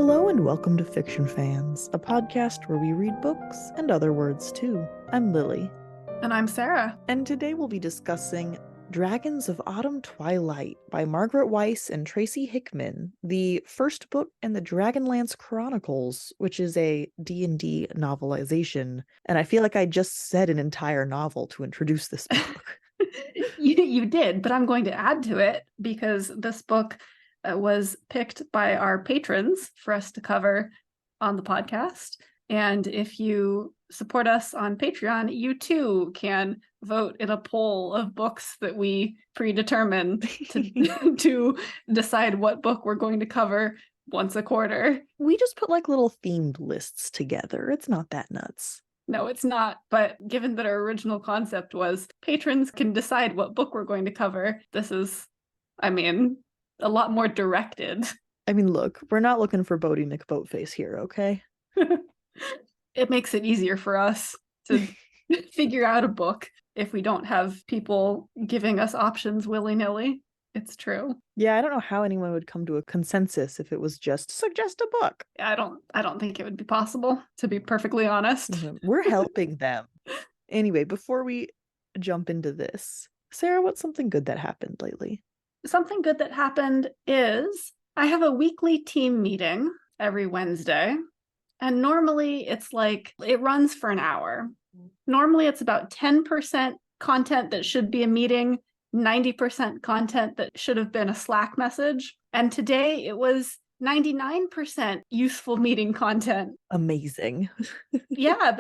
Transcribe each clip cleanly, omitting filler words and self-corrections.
Hello and welcome to Fiction Fans, a podcast where we read books and other words too. I'm Lily. And I'm Sarah. And today we'll be discussing Dragons of Autumn Twilight by Margaret Weis and Tracy Hickman, the first book in the Dragonlance Chronicles, which is a D&D novelization. And I feel like I just said an entire novel to introduce this book. You did, but I'm going to add to it because this book was picked by our patrons for us to cover on the podcast. And if you support us on Patreon, you too can vote in a poll of books that we predetermine to decide what book we're going to cover once a quarter. We just put like little themed lists together. It's not that nuts. No, it's not. But given that our original concept was patrons can decide what book we're going to cover, this is, a lot more directed. Look, we're not looking for Bodie McBoatface here, okay? It makes it easier for us to figure out a book if we don't have people giving us options willy-nilly. It's true. Yeah, I don't know how anyone would come to a consensus if it was just suggest a book. I don't think it would be possible, to be perfectly honest. We're helping them. Anyway, before we jump into this, Sarah, what's something good that happened lately? Something good that happened is I have a weekly team meeting every Wednesday. And normally it's like, it runs for an hour. Normally it's about 10% content that should be a meeting, 90% content that should have been a Slack message. And today it was 99% useful meeting content. Amazing. Yeah,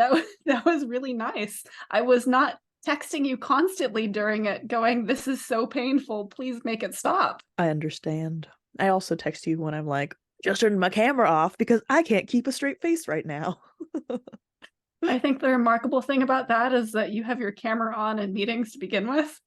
that was really nice. I was not texting you constantly during it going, this is so painful, please make it stop. I understand. I also text you when I'm like, just turn my camera off because I can't keep a straight face right now. I think the remarkable thing about that is that you have your camera on in meetings to begin with.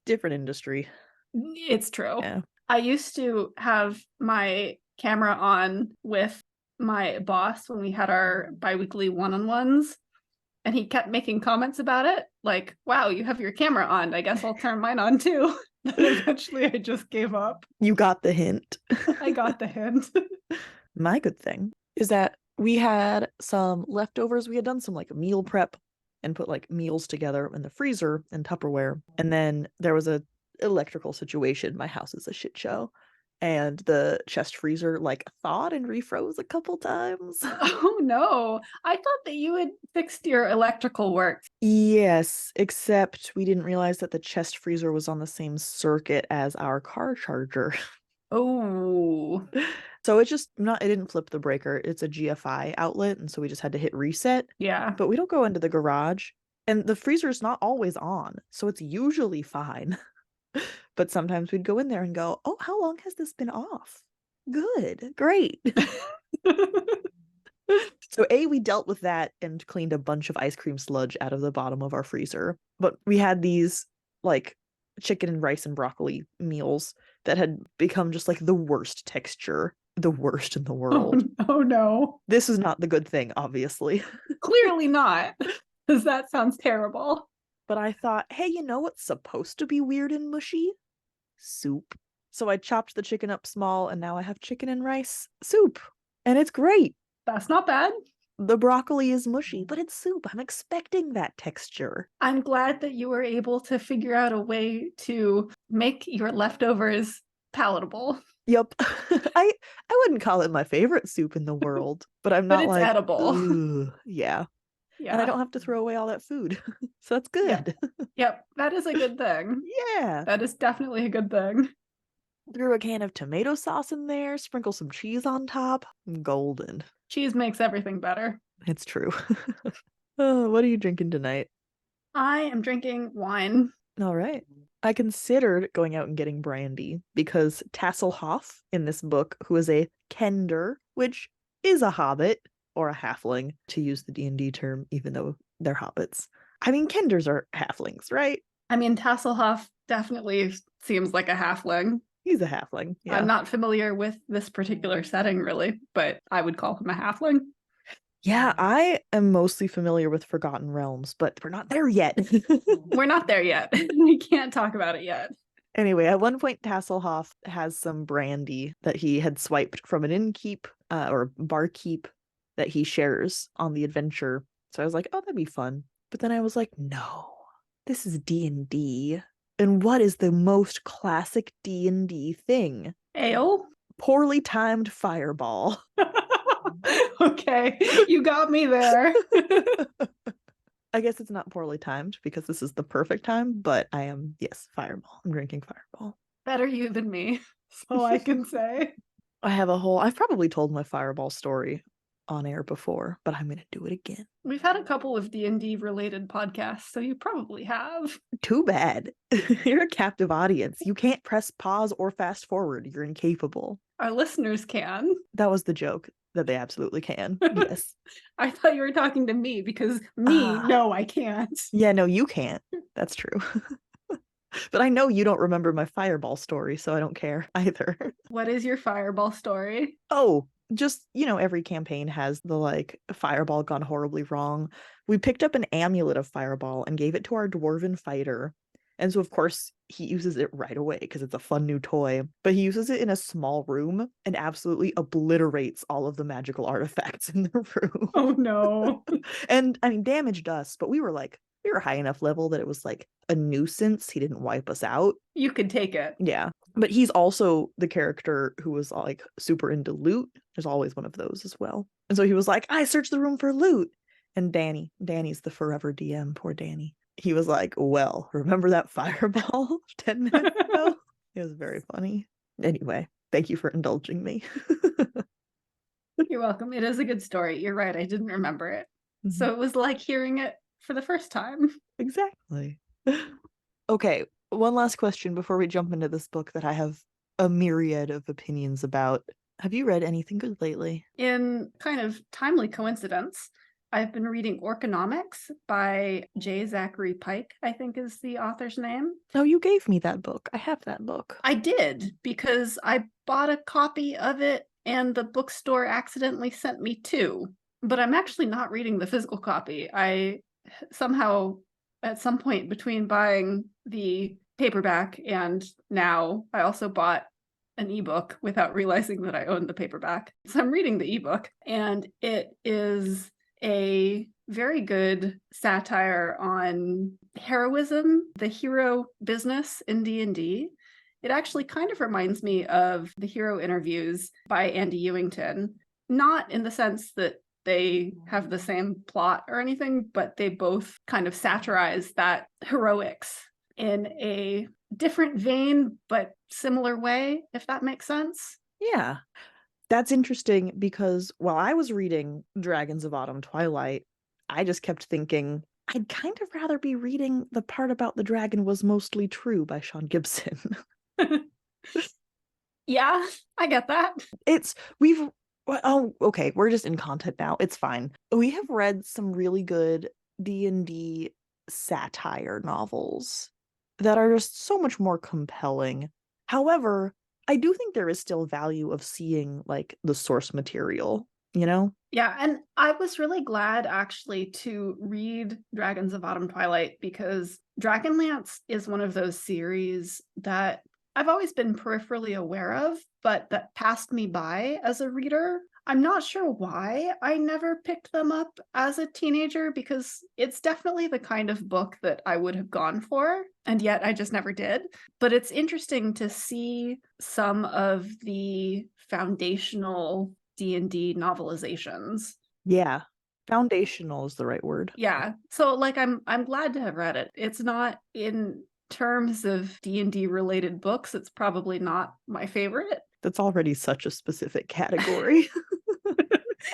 Different industry. It's true. Yeah. I used to have my camera on with my boss when we had our bi-weekly one-on-ones, and he kept making comments about it, like, wow, you have your camera on. I guess I'll turn mine on too. Then eventually I just gave up. You got the hint. I got the hint. My good thing is that we had some leftovers. We had done some like meal prep and put like meals together in the freezer and Tupperware. And then there was a electrical situation. My house is a shit show. And the chest freezer like thawed and refroze a couple times. Oh no. I thought that you had fixed your electrical work. Yes, except we didn't realize that the chest freezer was on the same circuit as our car charger. Oh. So it didn't flip the breaker. It's a GFI outlet, and so we just had to hit reset. Yeah. But we don't go into the garage, and the freezer's not always on, so it's usually fine. But sometimes we'd go in there and go, oh, how long has this been off? Good, great. So we dealt with that and cleaned a bunch of ice cream sludge out of the bottom of our freezer. But we had these like chicken and rice and broccoli meals that had become just like the worst texture, the worst in the world. Oh no. This is not the good thing, obviously. Clearly not, because that sounds terrible. But I thought, hey, you know what's supposed to be weird and mushy? Soup. So I chopped the chicken up small, and now I have chicken and rice soup. And it's great. That's not bad. The broccoli is mushy, but it's soup. I'm expecting that texture. I'm glad that you were able to figure out a way to make your leftovers palatable. Yep. I wouldn't call it my favorite soup in the world, but I'm not but it's like edible. Yeah. Yeah. And I don't have to throw away all that food. So that's good. Yep. That is a good thing. Yeah. That is definitely a good thing. Threw a can of tomato sauce in there, sprinkle some cheese on top. Golden. Cheese makes everything better. It's true. What are you drinking tonight? I am drinking wine. All right. I considered going out and getting brandy because Tasselhoff in this book, who is a kender, which is a hobbit or a halfling, to use the D&D term, even though they're hobbits. Kenders are halflings, right? Tasselhoff definitely seems like a halfling. He's a halfling. Yeah. I'm not familiar with this particular setting, really, but I would call him a halfling. Yeah, I am mostly familiar with Forgotten Realms, but we're not there yet. We're not there yet. We can't talk about it yet. Anyway, at one point, Tasselhoff has some brandy that he had swiped from an innkeep or barkeep that he shares on the adventure. So I was like, oh, that'd be fun. But then I was like, no, this is D&D. And what is the most classic D&D thing? Ale? Poorly timed fireball. Okay, you got me there. I guess it's not poorly timed because this is the perfect time, but I am, yes, fireball. I'm drinking fireball. Better you than me, so I can say. I've probably told my fireball story on air before, but I'm going to do it again. We've had a couple of D&D related podcasts, so you probably have. Too bad. You're a captive audience. You can't press pause or fast forward. You're incapable. Our listeners can. That was the joke, that they absolutely can. Yes. I thought you were talking to me because no, I can't. Yeah, no, you can't. That's true. But I know you don't remember my fireball story, so I don't care either. What is your fireball story? Oh, just, every campaign has the like fireball gone horribly wrong. We picked up an amulet of fireball and gave it to our dwarven fighter. And so, of course, he uses it right away because it's a fun new toy. But he uses it in a small room and absolutely obliterates all of the magical artifacts in the room. Oh, no. And I mean, damaged us, but we were high enough level that it was like a nuisance. He didn't wipe us out. You could take it. Yeah. But he's also the character who was like super into loot. There's always one of those as well. And so he was like, I searched the room for loot. And Danny's the forever DM, poor Danny. He was like, well, remember that fireball 10 minutes ago? It was very funny. Anyway, thank you for indulging me. You're welcome. It is a good story. You're right. I didn't remember it. Mm-hmm. So it was like hearing it for the first time. Exactly. Okay, one last question before we jump into this book that I have a myriad of opinions about. Have you read anything good lately? In kind of timely coincidence, I've been reading Orconomics by J. Zachary Pike, I think is the author's name. Oh, you gave me that book. I have that book. I did, because I bought a copy of it and the bookstore accidentally sent me two. But I'm actually not reading the physical copy. I somehow, at some point between buying the paperback and now, I also bought an ebook without realizing that I owned the paperback. So I'm reading the ebook, and it is a very good satire on heroism, the hero business in D&D. It actually kind of reminds me of the hero interviews by Andy Ewington, not in the sense that they have the same plot or anything, but they both kind of satirize that heroics in a different vein, but similar way, if that makes sense. Yeah. That's interesting because while I was reading Dragons of Autumn Twilight, I just kept thinking, I'd kind of rather be reading the part about the dragon was mostly true by Sean Gibson. Yeah, I get that. Okay, we're just in content now. It's fine. We have read some really good D&D satire novels that are just so much more compelling. However, I do think there is still value of seeing like the source material, Yeah, and I was really glad actually to read Dragons of Autumn Twilight, because Dragonlance is one of those series that I've always been peripherally aware of, but that passed me by as a reader. I'm not sure why I never picked them up as a teenager, because it's definitely the kind of book that I would have gone for, and yet I just never did. But it's interesting to see some of the foundational D&D novelizations. Yeah, foundational is the right word. Yeah, so like I'm glad to have read it. It's not, in terms of D&D related books, it's probably not my favorite. That's already such a specific category.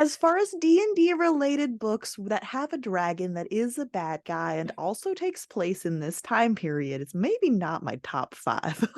As far as D&D related books that have a dragon that is a bad guy and also takes place in this time period, it's maybe not my top 5.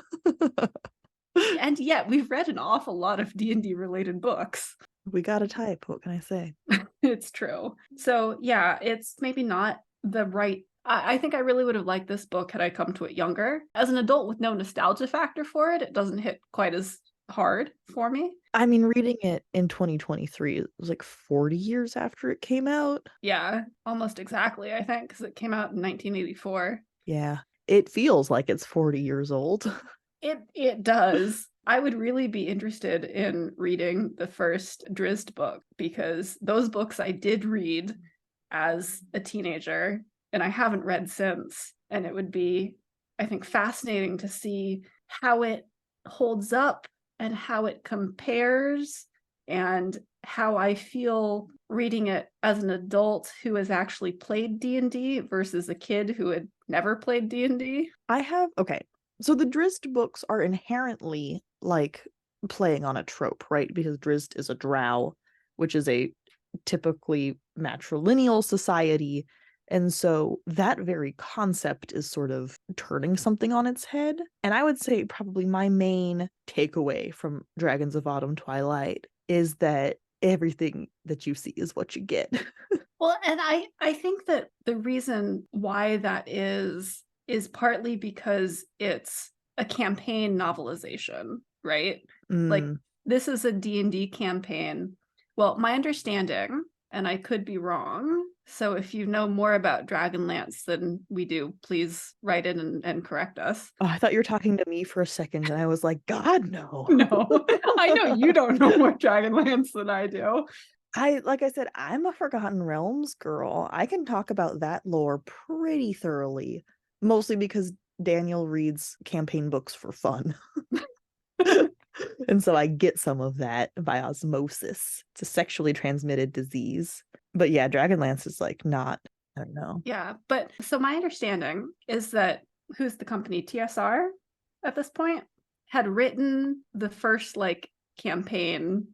And yet we've read an awful lot of D&D related books. We got a type, what can I say? It's true. So yeah, it's maybe not the right. I think I really would have liked this book had I come to it younger. As an adult with no nostalgia factor for it, it doesn't hit quite as hard for me. I mean, reading it in 2023, it was like 40 years after it came out. Yeah, almost exactly, I think, because it came out in 1984. Yeah. it feels like it's 40 years old. It does. I would really be interested in reading the first Drizzt book, because those books I did read as a teenager and I haven't read since. And it would be, I think, fascinating to see how it holds up and how it compares, and how I feel reading it as an adult who has actually played D&D versus a kid who had never played D&D. Okay. So the Drizzt books are inherently like playing on a trope, right? Because Drizzt is a drow, which is a typically matrilineal society. And so that very concept is sort of turning something on its head. And I would say probably my main takeaway from Dragons of Autumn Twilight is that everything that you see is what you get. Well, and I think that the reason why that is partly because it's a campaign novelization, right? Like, this is a D&D campaign. Well, my understanding, and I could be wrong, so if you know more about Dragonlance than we do, please write in and correct us. Oh, I thought you were talking to me for a second, and I was like, God, no. No, I know you don't know more Dragonlance than I do. Like I said, I'm a Forgotten Realms girl. I can talk about that lore pretty thoroughly, mostly because Daniel reads campaign books for fun. And so I get some of that by osmosis. It's a sexually transmitted disease. But yeah, Dragonlance is like not, I don't know. Yeah, but so my understanding is that who's the company, TSR at this point, had written the first like campaign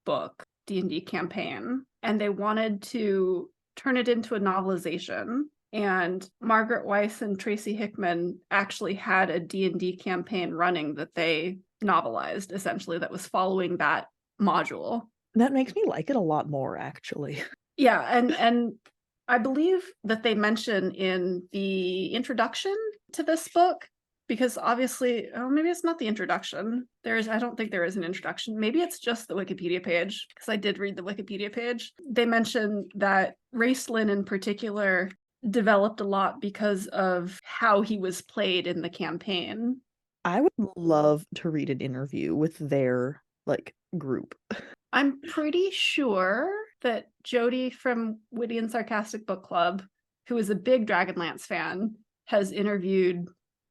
book, D&D campaign, and they wanted to turn it into a novelization. And Margaret Weis and Tracy Hickman actually had a D&D campaign running that they novelized, essentially, that was following that module. That makes me like it a lot more, actually. Yeah, and I believe that they mention in the introduction to this book, because obviously, oh, maybe it's not the introduction. I don't think there is an introduction. Maybe it's just the Wikipedia page, because I did read the Wikipedia page. They mention that Raistlin in particular developed a lot because of how he was played in the campaign. I would love to read an interview with their like group. I'm pretty sure that Jody from Witty and Sarcastic Book Club, who is a big Dragonlance fan, has interviewed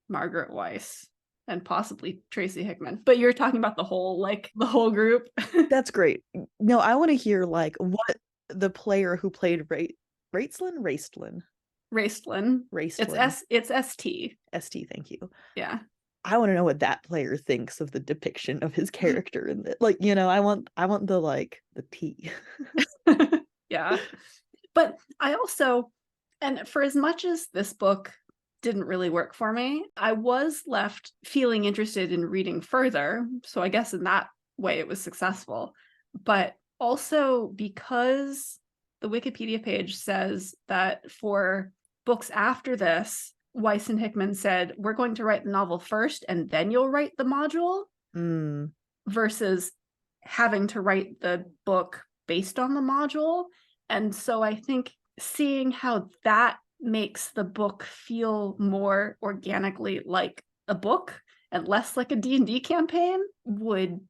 Margaret Weis and possibly Tracy Hickman. But you're talking about the whole group. That's great. No, I want to hear like what the player who played Raistlin. It's ST. ST, thank you. Yeah. I want to know what that player thinks of the depiction of his character in it. Like, I want the like the tea. Yeah. But I also, and for as much as this book didn't really work for me, I was left feeling interested in reading further. So I guess in that way it was successful. But also because the Wikipedia page says that for books after this, Weis and Hickman said, we're going to write the novel first and then you'll write the module, versus having to write the book based on the module. And so I think seeing how that makes the book feel more organically like a book and less like a D&D campaign would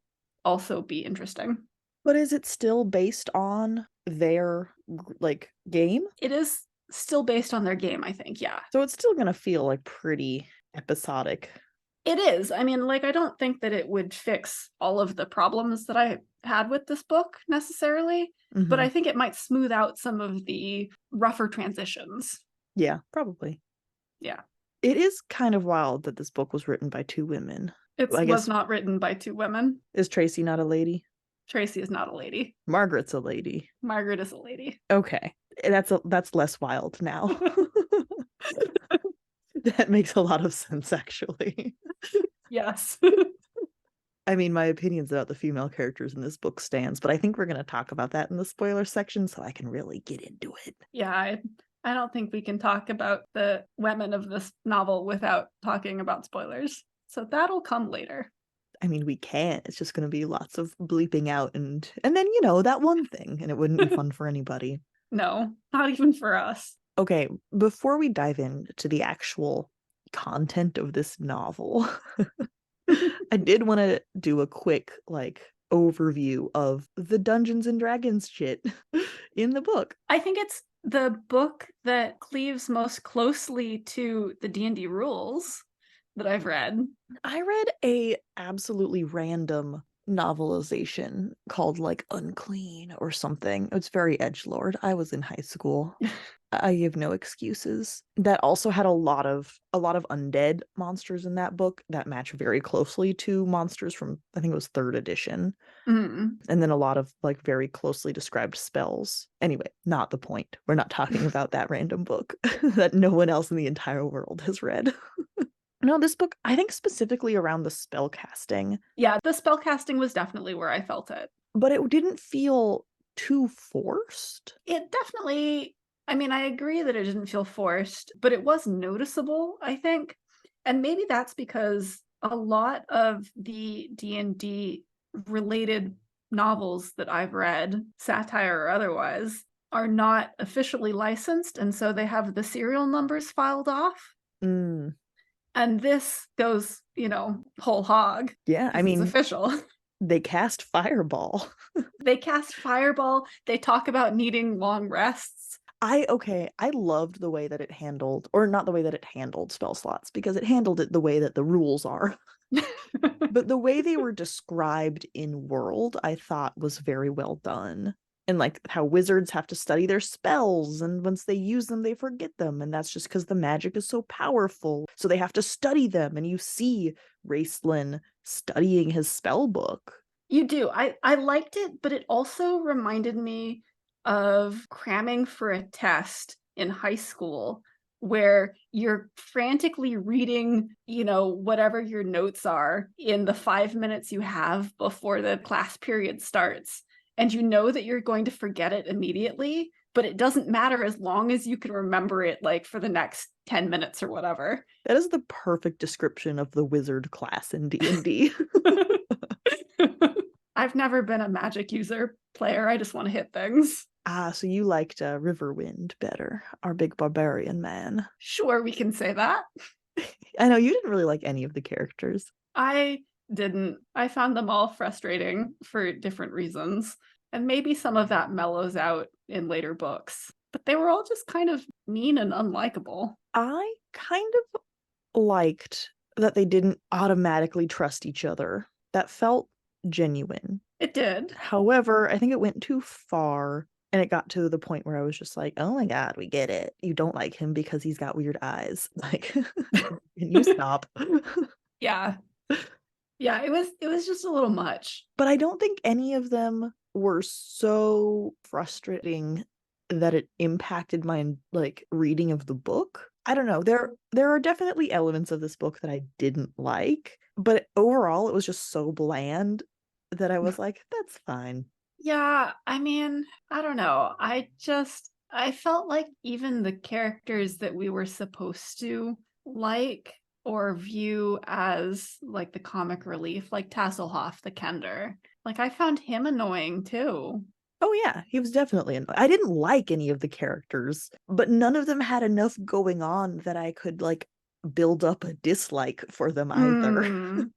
also be interesting. But is it still based on their like game? It is still based on their game, I think, yeah. So it's still gonna feel like pretty episodic. It is. I mean, like, I don't think that it would fix all of the problems that I had with this book necessarily, but I think it might smooth out some of the rougher transitions. Yeah, probably. Yeah. It is kind of wild that this book was written by two women. It was not written by two women. Is Tracy not a lady? Tracy is not a lady. Margaret's a lady. Margaret is a lady. Okay. That's less wild now. That makes a lot of sense, actually. Yes. I mean, my opinions about the female characters in this book stands, but I think we're going to talk about that in the spoiler section so I can really get into it. Yeah, I don't think we can talk about the women of this novel without talking about spoilers. So that'll come later. I mean, we can. It's just going to be lots of bleeping out and then, that one thing, and it wouldn't be fun for anybody. No, not even for us. Okay, before we dive into the actual content of this novel. I did want to do a quick like overview of the Dungeons and Dragons shit in the book. I think it's the book that cleaves most closely to the D&D rules that I've read. I read a absolutely random novelization called like Unclean or something. It's very edgelord. I was in high school. I give no excuses. That also had a lot of undead monsters in that book that match very closely to monsters from I think it was 3rd edition. Mm. And then a lot of like very closely described spells. Anyway, not the point. We're not talking about that random book that no one else in the entire world has read. No, this book, I think specifically around the spell casting. Yeah, the spell casting was definitely where I felt it. But it didn't feel too forced. It definitely, I mean, I agree that it didn't feel forced, but it was noticeable, I think. And maybe that's because a lot of the D&D related novels that I've read, satire or otherwise, are not officially licensed, and so they have the serial numbers filed off. Mm. And this goes, whole hog. Yeah, I mean, it's official. They cast Fireball. They cast Fireball. They talk about needing long rests. I loved the way that it handled, or not the way that it handled spell slots, because it handled it the way that the rules are. But the way they were described in world, I thought was very well done. And like how wizards have to study their spells, and once they use them, they forget them. And that's just because the magic is so powerful. So they have to study them. And you see Raistlin studying his spell book. You do. I liked it, but it also reminded me of cramming for a test in high school where you're frantically reading, whatever your notes are in the 5 minutes you have before the class period starts. And you know that you're going to forget it immediately, but it doesn't matter as long as you can remember it like for the next 10 minutes or whatever. That is the perfect description of the wizard class in D&D. I've never been a magic user player. I just want to hit things. So you liked Riverwind better, our big barbarian man. Sure, we can say that. I know you didn't really like any of the characters. I didn't. I found them all frustrating for different reasons. And maybe some of that mellows out in later books. But they were all just kind of mean and unlikable. I kind of liked that they didn't automatically trust each other. That felt genuine. It did. However, I think it went too far, and it got to the point where I was just like, oh my god, we get it. You don't like him because he's got weird eyes. Like, can you stop? Yeah. Yeah, it was just a little much. But I don't think any of them were so frustrating that it impacted my like reading of the book. I don't know. There are definitely elements of this book that I didn't like, but overall it was just so bland that I was like, that's fine. Yeah, I mean, I don't know. I felt like even the characters that we were supposed to like or view as like the comic relief, like Tasselhoff, the Kender, like I found him annoying too. Oh yeah, he was definitely annoying. I didn't like any of the characters, but none of them had enough going on that I could like build up a dislike for them either.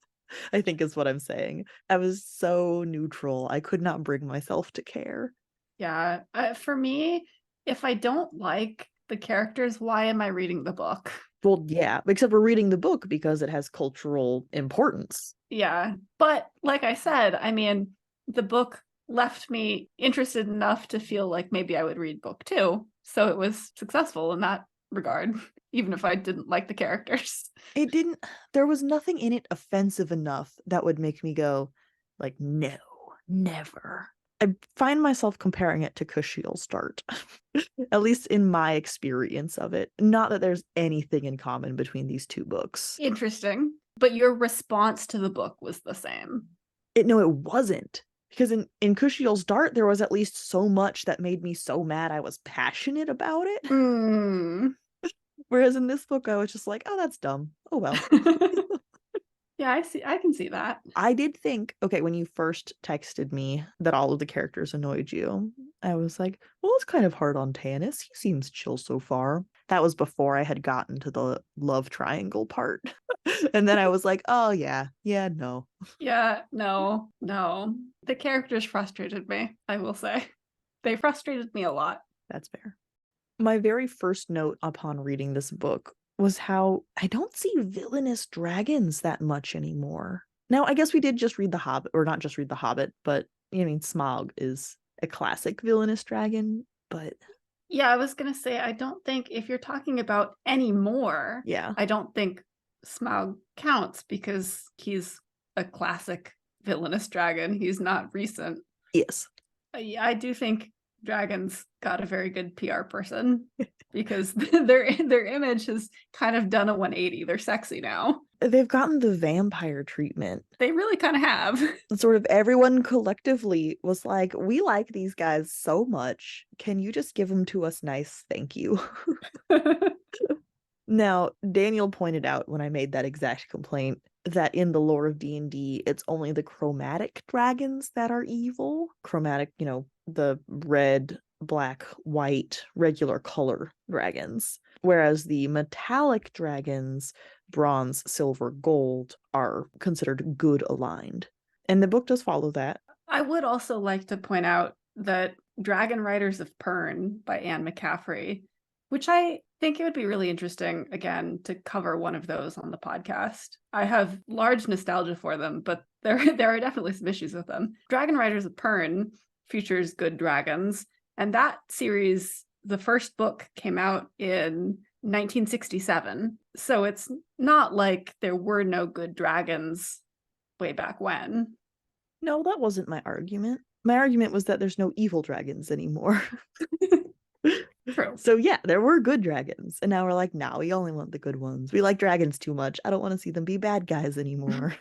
I think is what I'm saying. I was so neutral. I could not bring myself to care. Yeah, for me, if I don't like the characters, why am I reading the book? Well, yeah, except we're reading the book because it has cultural importance. Yeah, but like I said, I mean, the book left me interested enough to feel like maybe I would read book 2. So it was successful in that regard, even if I didn't like the characters. It didn't, there was nothing in it offensive enough that would make me go, like, no, never. I find myself comparing it to Kushiel's Start, at least in my experience of it. Not that there's anything in common between these two books. Interesting. But your response to the book was the same. No, it wasn't. Because in Kushiel's Dart, there was at least so much that made me so mad I was passionate about it. Whereas in this book, I was just like, oh, that's dumb. Oh, well. Yeah, I can see that. I did think, okay, when you first texted me that all of the characters annoyed you, I was like, well, it's kind of hard on Tanis. He seems chill so far. That was before I had gotten to the love triangle part. And then I was like, oh yeah, no. Yeah, no. The characters frustrated me, I will say. They frustrated me a lot. That's fair. My very first note upon reading this book was how I don't see villainous dragons that much anymore. Now, I guess we did just read The Hobbit, or not just read The Hobbit, but I mean, Smaug is a classic villainous dragon, but yeah, I was gonna say, I don't think if you're talking about any more, yeah, I don't think Smaug counts because he's a classic villainous dragon. He's not recent. yes. Yeah, I do think dragons got a very good PR person because their image has kind of done a 180. They're sexy now. They've gotten the vampire treatment. They really kind of have. Sort of everyone collectively was like, we like these guys so much. Can you just give them to us nice? Thank you. Now, Daniel pointed out when I made that exact complaint that in the lore of D&D, it's only the chromatic dragons that are evil. Chromatic, the red, black, white, regular color dragons. Whereas the metallic dragons, bronze, silver, gold, are considered good aligned. And the book does follow that. I would also like to point out that Dragon Riders of Pern by Anne McCaffrey, which I think it would be really interesting, again, to cover one of those on the podcast. I have large nostalgia for them, but there are definitely some issues with them. Dragon Riders of Pern features good dragons, and that series, the first book came out in 1967. So it's not like there were no good dragons way back when. No, that wasn't my argument. My argument was that there's no evil dragons anymore. True. So yeah, there were good dragons. And now we're like, nah, we only want the good ones. We like dragons too much. I don't want to see them be bad guys anymore.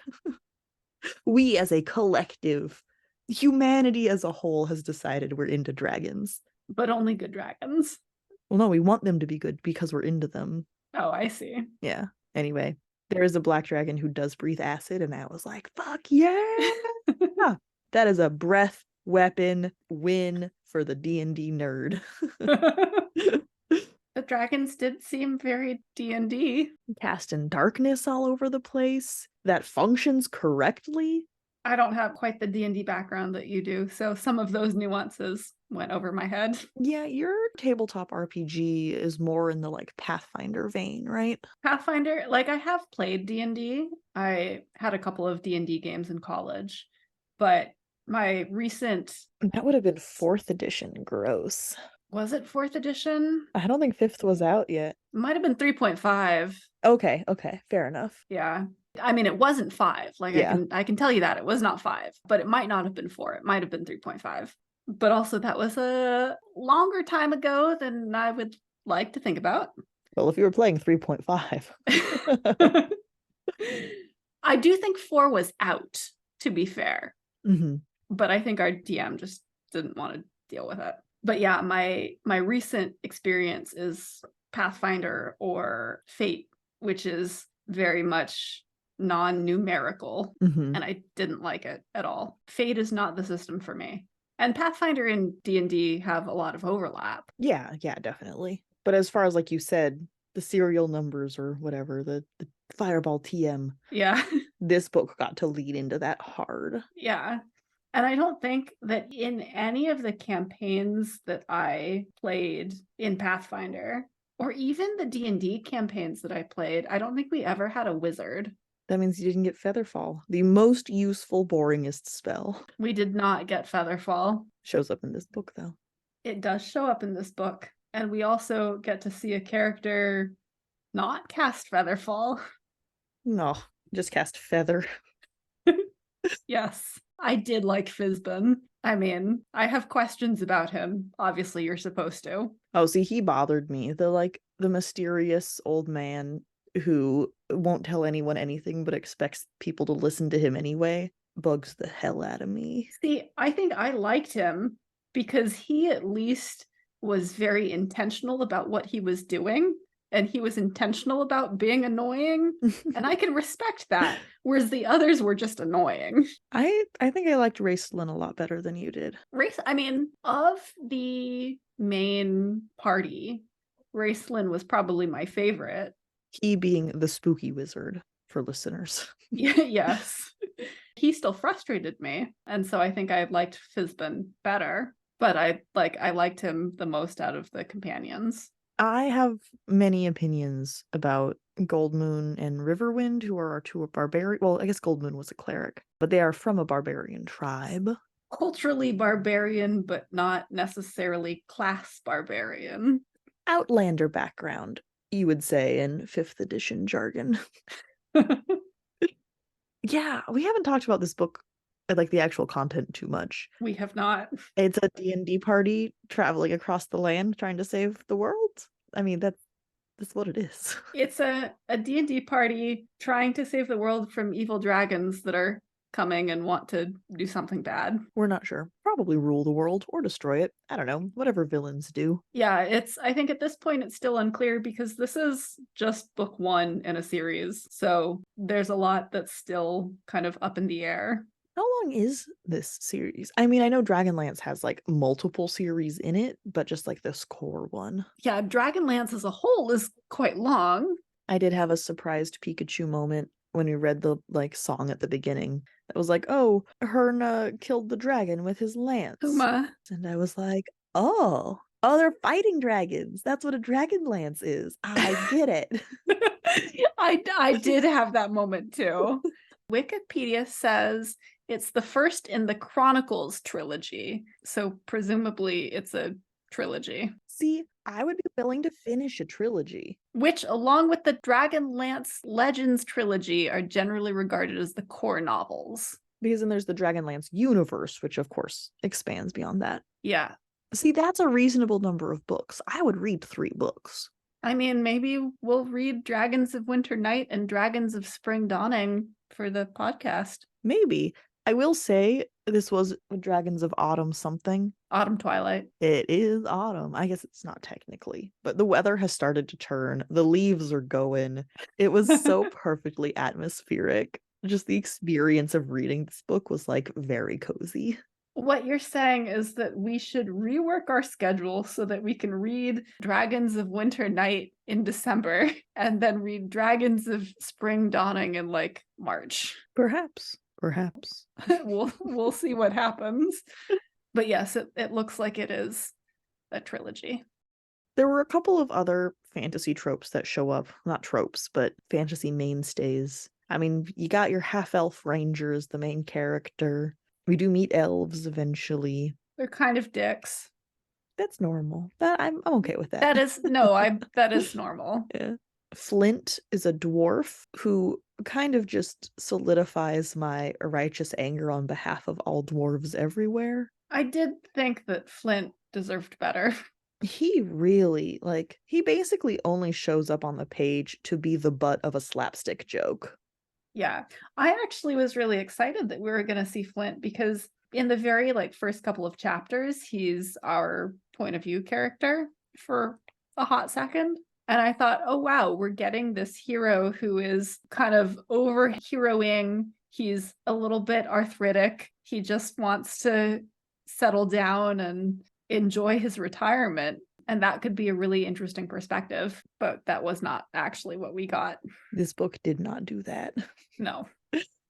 We as a collective, humanity as a whole has decided we're into dragons. But only good dragons. Well, no, we want them to be good because we're into them. Oh, I see. Yeah. Anyway, there is a black dragon who does breathe acid, and I was like, fuck yeah. That is a breath weapon win for the D&D nerd. The dragons did seem very D&D. Casting darkness all over the place that functions correctly. I don't have quite the D&D background that you do, so some of those nuances went over my head. Yeah, your tabletop RPG is more in the like Pathfinder vein, right? Pathfinder, like I have played D&D. I had a couple of D&D games in college, but my recent... That would have been 4th edition. Gross. Was it 4th edition? I don't think 5th was out yet. Might have been 3.5. Okay, fair enough. Yeah. I mean, it wasn't 5. Like, yeah. I can tell you that it was not 5, but it might not have been 4. It might have been 3.5. But also that was a longer time ago than I would like to think about. Well, if you were playing 3.5. I do think 4 was out, to be fair. Mm-hmm. But I think our DM just didn't want to deal with it. But yeah, my recent experience is Pathfinder or Fate, which is very much non-numerical, and I didn't like it at all. Fate is not the system for me. And Pathfinder and D&D have a lot of overlap. Yeah, definitely. But as far as, like you said, the serial numbers or whatever, the Fireball TM. Yeah. This book got to lead into that hard. Yeah. And I don't think that in any of the campaigns that I played in Pathfinder, or even the D&D campaigns that I played, I don't think we ever had a wizard. That means you didn't get Featherfall, the most useful, boringest spell. We did not get Featherfall. Shows up in this book, though. It does show up in this book. And we also get to see a character not cast Featherfall. No, just cast Feather. Yes, I did like Fizbin. I mean, I have questions about him. Obviously, you're supposed to. Oh, see, he bothered me. The mysterious old man who won't tell anyone anything but expects people to listen to him anyway bugs the hell out of me. See, I think I liked him because he at least was very intentional about what he was doing, and he was intentional about being annoying, and I can respect that, whereas the others were just annoying. I think I liked Raceland a lot better than you did. I mean, of the main party, Raceland was probably my favorite. He being the spooky wizard for listeners. Yes. He still frustrated me. And so I think I liked Fizban better, but I liked him the most out of the companions. I have many opinions about Goldmoon and Riverwind, who are our two barbarian. Well, I guess Goldmoon was a cleric, but they are from a barbarian tribe. Culturally barbarian, but not necessarily class barbarian. Outlander background, you would say in 5th edition jargon. Yeah, we haven't talked about this book, like the actual content, too much. We have not. It's a D&D party traveling across the land trying to save the world. I mean, that's what it is. It's a D&D party trying to save the world from evil dragons that are coming and want to do something bad. We're not sure. Probably rule the world or destroy it. I don't know. Whatever villains do. Yeah, I think at this point it's still unclear because this is just book 1 in a series. So there's a lot that's still kind of up in the air. How long is this series? I mean, I know Dragonlance has like multiple series in it, but just like this core one. Yeah, Dragonlance as a whole is quite long. I did have a surprised Pikachu moment when we read the like song at the beginning. That was like, oh, Herna killed the dragon with his lance. Uma. And I was like, oh, they're fighting dragons. That's what a dragon lance is. I get it. I did have that moment too. Wikipedia says it's the first in the Chronicles trilogy. So presumably it's a trilogy. See, I would be willing to finish a trilogy. Which, along with the Dragonlance Legends trilogy, are generally regarded as the core novels. Because then there's the Dragonlance universe, which of course expands beyond that. Yeah. See, that's a reasonable number of books. I would read 3 books. I mean, maybe we'll read Dragons of Winter Night and Dragons of Spring Dawning for the podcast. Maybe. I will say this was Dragons of Autumn something. Autumn Twilight. It is autumn. I guess it's not technically, but the weather has started to turn. The leaves are going. It was so perfectly atmospheric. Just the experience of reading this book was like very cozy. What you're saying is that we should rework our schedule so that we can read Dragons of Winter Night in December and then read Dragons of Spring Dawning in like March. Perhaps. We'll see what happens. But yes, it looks like it is a trilogy. There were a couple of other fantasy tropes that show up. Not tropes, but fantasy mainstays. I mean, you got your half-elf ranger as the main character. We do meet elves eventually. They're kind of dicks. That's normal. I'm okay with that. That is normal. Yeah. Flint is a dwarf who kind of just solidifies my righteous anger on behalf of all dwarves everywhere. I did think that Flint deserved better. He really, he basically only shows up on the page to be the butt of a slapstick joke. Yeah, I actually was really excited that we were going to see Flint because in the very first couple of chapters, he's our point of view character for a hot second. And I thought, oh, wow, we're getting this hero who is kind of over-heroing. He's a little bit arthritic. He just wants to settle down and enjoy his retirement. And that could be a really interesting perspective. But that was not actually what we got. This book did not do that. No.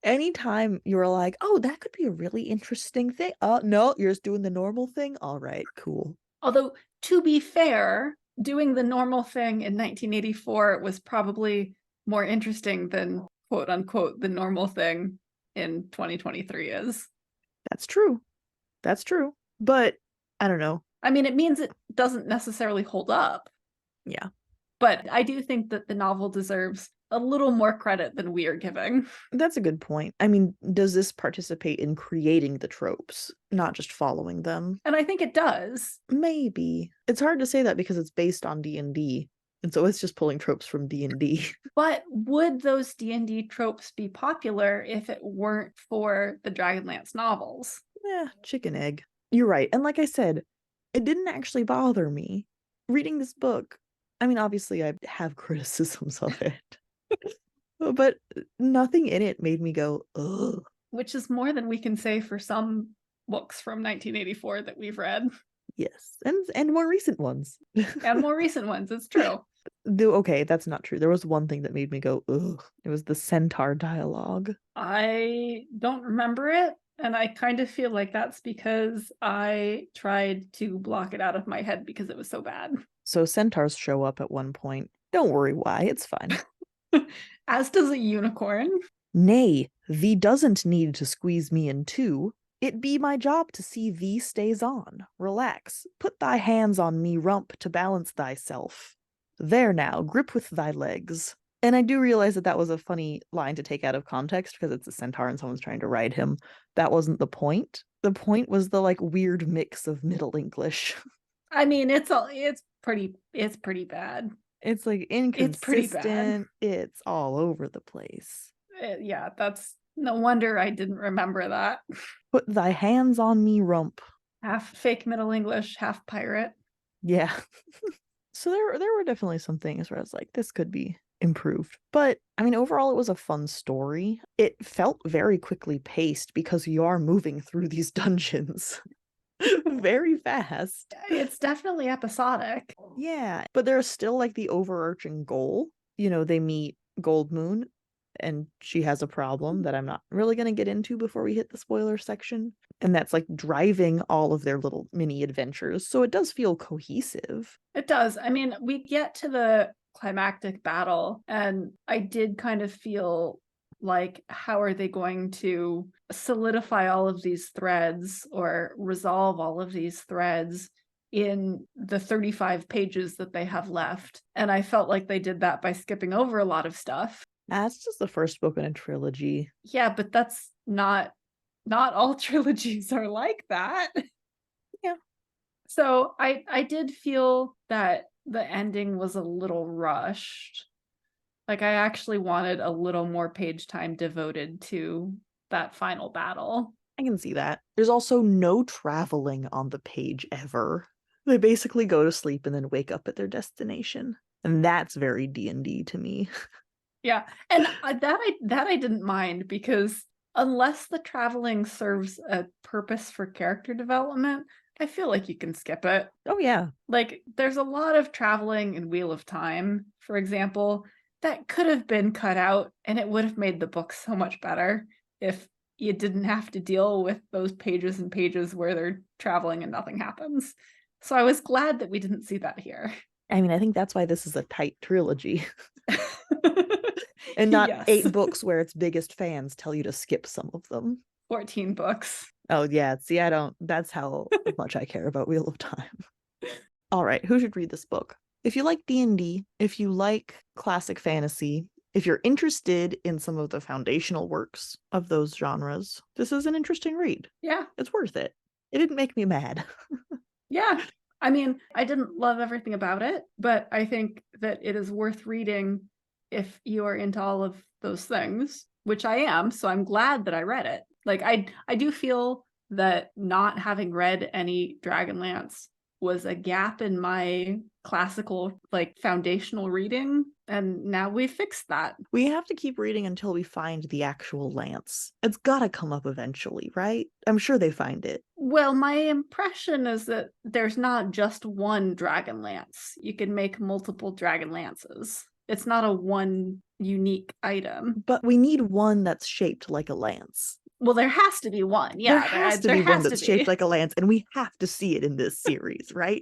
Anytime you're like, oh, that could be a really interesting thing. Oh, no, you're just doing the normal thing? All right, cool. Although, to be fair, doing the normal thing in 1984 was probably more interesting than, quote unquote, the normal thing in 2023 is. That's true. But I don't know. I mean, it means it doesn't necessarily hold up. Yeah. But I do think that the novel deserves a little more credit than we are giving. That's a good point. I mean, does this participate in creating the tropes, not just following them? And I think it does. Maybe. It's hard to say that because it's based on D&D. And so it's just pulling tropes from D&D. But would those D&D tropes be popular if it weren't for the Dragonlance novels? Yeah, chicken egg. You're right. And like I said, it didn't actually bother me. Reading this book, I mean, obviously I have criticisms of it. But nothing in it made me go, ugh. Which is more than we can say for some books from 1984 that we've read. Yes, and more recent ones. And more recent ones, it's true. Okay, that's not true. There was one thing that made me go, ugh. It was the centaur dialogue. I don't remember it, and I kind of feel like that's because I tried to block it out of my head because it was so bad. So centaurs show up at one point. Don't worry why, it's fine. As does a unicorn. Nay, thee doesn't need to squeeze me in two. It be my job to see thee stays on. Relax. Put thy hands on me rump to balance thyself. There now, grip with thy legs. And I do realize that that was a funny line to take out of context because it's a centaur and someone's trying to ride him. That wasn't the point. The point was the like weird mix of Middle English. I mean, it's pretty bad. It's like inconsistent. It's pretty bad. It's all over the place. Yeah, that's no wonder I didn't remember that. Put thy hands on me rump. Half fake Middle English, half pirate. Yeah. So there were definitely some things where I was like, this could be improved. But I mean, overall, it was a fun story. It felt very quickly paced because you are moving through these dungeons very fast. It's definitely episodic. Yeah, but there's still like the overarching goal. You know, they meet Gold Moon and she has a problem that I'm not really going to get into before we hit the spoiler section. And that's like driving all of their little mini adventures. So it does feel cohesive. It does. I mean, we get to the climactic battle, and I did kind of feel like, how are they going to solidify all of these threads or resolve all of these threads in the 35 pages that they have left? And I felt like they did that by skipping over a lot of stuff. That's just the first book in a trilogy. Yeah, but that's not all trilogies are like that. Yeah. So I did feel that the ending was a little rushed. Like, I actually wanted a little more page time devoted to that final battle. I can see that. There's also no traveling on the page ever. They basically go to sleep and then wake up at their destination. And that's very D&D to me. Yeah, and that I didn't mind, because unless the traveling serves a purpose for character development, I feel like you can skip it. Oh yeah. Like, there's a lot of traveling in Wheel of Time, for example, that could have been cut out, and it would have made the book so much better if you didn't have to deal with those pages and pages where they're traveling and nothing happens. So I was glad that we didn't see that here. I mean, I think that's why this is a tight trilogy. And not 8 books where its biggest fans tell you to skip some of them. 14 books. Oh yeah, see, that's how much I care about Wheel of Time. All right, who should read this book? If you like D&D, if you like classic fantasy, if you're interested in some of the foundational works of those genres, this is an interesting read. Yeah. It's worth it. It didn't make me mad. Yeah. I mean, I didn't love everything about it, but I think that it is worth reading if you are into all of those things, which I am. So I'm glad that I read it. Like, I do feel that not having read any Dragonlance was a gap in my classical, like, foundational reading, and now we fixed that. We have to keep reading until we find the actual lance. It's gotta come up eventually, right? I'm sure they find it. Well, my impression is that there's not just one Dragonlance. You can make multiple Dragonlances. It's not a one unique item. But we need one that's shaped like a lance. Well, there has to be one. Yeah, there has to be one that's shaped like a lance, and we have to see it in this series, right?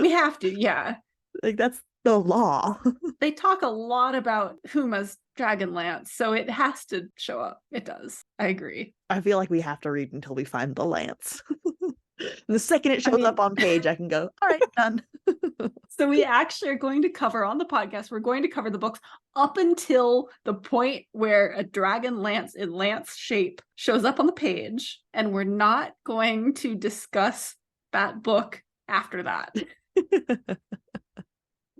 We have to, yeah. Like, that's the law. They talk a lot about Huma's Dragonlance, so it has to show up. It does. I agree. I feel like we have to read until we find the lance. The second it shows up on page, I can go, all right, done. So we actually are going to cover on the podcast, we're going to cover the books up until the point where a dragon lance in lance shape shows up on the page, and we're not going to discuss that book after that.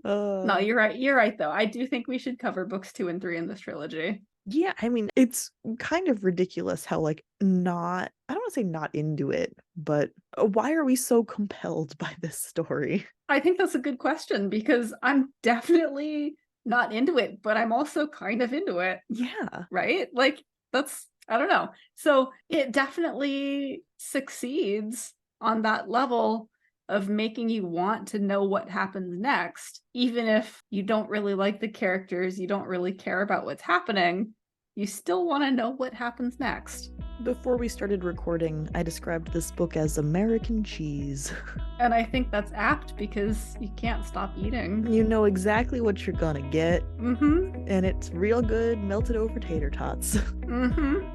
No, you're right. You're right, though. I do think we should cover books 2 and 3 in this trilogy. Yeah, I mean, it's kind of ridiculous how, like, I don't want to say not into it, but why are we so compelled by this story? I think that's a good question, because I'm definitely not into it, but I'm also kind of into it. Yeah. Right? Like, I don't know. So it definitely succeeds on that level, of making you want to know what happens next, even if you don't really like the characters, you don't really care about what's happening, you still want to know what happens next. Before we started recording, I described this book as American cheese. And I think that's apt because you can't stop eating. You know exactly what you're gonna get. Mm-hmm. And it's real good melted over tater tots. Mm-hmm.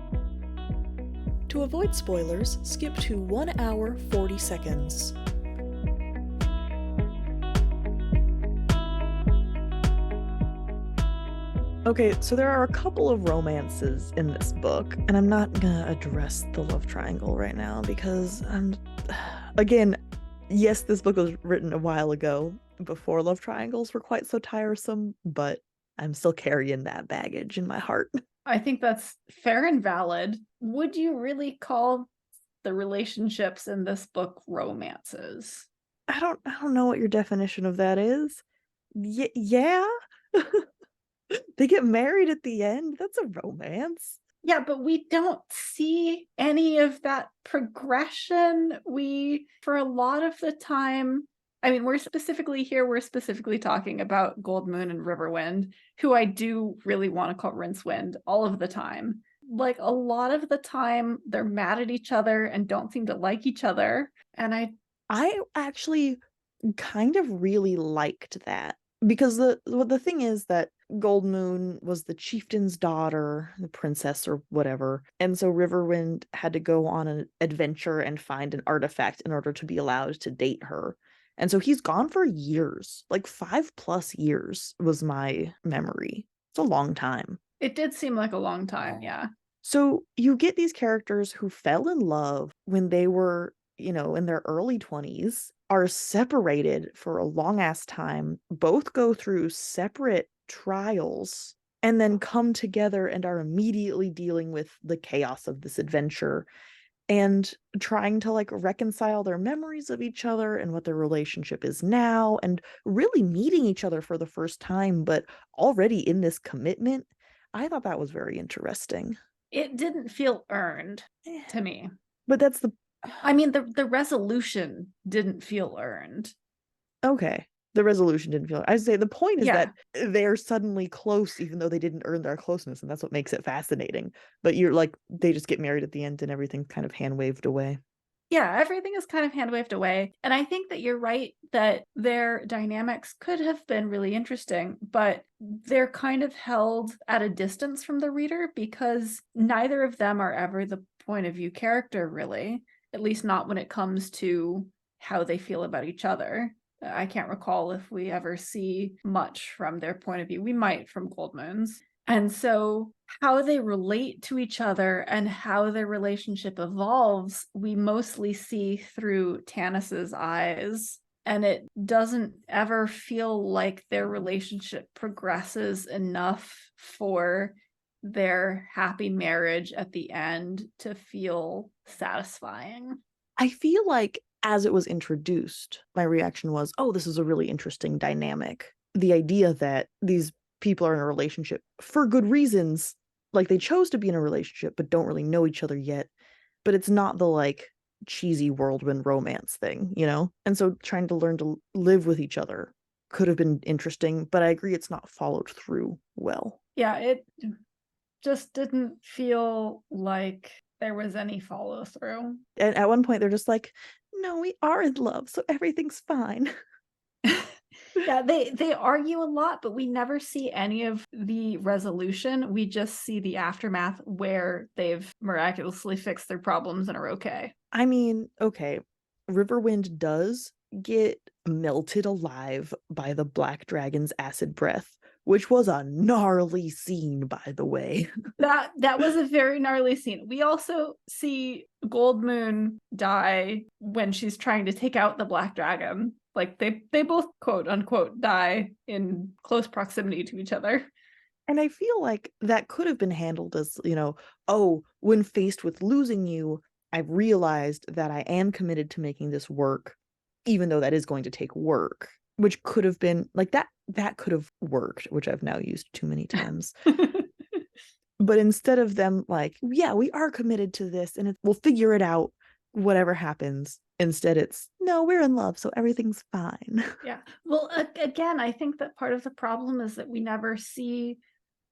To avoid spoilers, skip to 1 hour 40 seconds. Okay, so there are a couple of romances in this book, and I'm not gonna address the love triangle right now because again, yes, this book was written a while ago, before love triangles were quite so tiresome, but I'm still carrying that baggage in my heart. I think that's fair and valid. Would you really call the relationships in this book romances? I don't know what your definition of that is. Yeah. They get married at the end. That's a romance. Yeah, but we don't see any of that progression. For a lot of the time, I mean, we're specifically talking about Gold Moon and Riverwind, who I do really want to call Rincewind all of the time. Like, a lot of the time, they're mad at each other and don't seem to like each other. And I actually kind of really liked that. Because the thing is that Gold Moon was the chieftain's daughter, the princess or whatever, and so Riverwind had to go on an adventure and find an artifact in order to be allowed to date her. And so he's gone for years, like 5+ years was my memory. It's a long time. It did seem like a long time, yeah. So you get these characters who fell in love when they were, in their early 20s, are separated for a long ass time, both go through separate trials, and then come together and are immediately dealing with the chaos of this adventure and trying to like reconcile their memories of each other and what their relationship is now, and really meeting each other for the first time, but already in this commitment. I thought that was very interesting. It didn't feel earned to me. But that's I mean, the resolution didn't feel earned. Okay. The resolution didn't feel. I'd say the point is that they're suddenly close, even though they didn't earn their closeness, and that's what makes it fascinating. But you're like, they just get married at the end, and everything's kind of hand waved away. Yeah, everything is kind of hand waved away. And I think that you're right that their dynamics could have been really interesting, but they're kind of held at a distance from the reader because neither of them are ever the point of view character, really. At least not when it comes to how they feel about each other. I can't recall if we ever see much from their point of view. We might from Gold Moon's. And so how they relate to each other and how their relationship evolves, we mostly see through Tanis's eyes. And it doesn't ever feel like their relationship progresses enough for their happy marriage at the end to feel satisfying. I feel like as it was introduced, my reaction was, oh, this is a really interesting dynamic. The idea that these people are in a relationship for good reasons, like they chose to be in a relationship but don't really know each other yet, but it's not the like cheesy whirlwind romance thing, And so trying to learn to live with each other could have been interesting, but I agree it's not followed through well. Yeah, it just didn't feel like there was any follow through. And at one point they're just like, no, we are in love, so everything's fine. Yeah, they argue a lot, but we never see any of the resolution. We just see the aftermath where they've miraculously fixed their problems and are okay. I mean, okay, Riverwind does get melted alive by the black dragon's acid breath, which was a gnarly scene, by the way. That was a very gnarly scene. We also see Gold Moon die when she's trying to take out the black dragon. Like they both quote unquote die in close proximity to each other. And I feel like that could have been handled as, oh, when faced with losing you, I've realized that I am committed to making this work, even though that is going to take work, which could have been like that could have worked, which I've now used too many times. But instead of them like, yeah, we are committed to this and we'll figure it out whatever happens, instead it's, no, we're in love, so everything's fine. Yeah. Well, again, I think that part of the problem is that we never see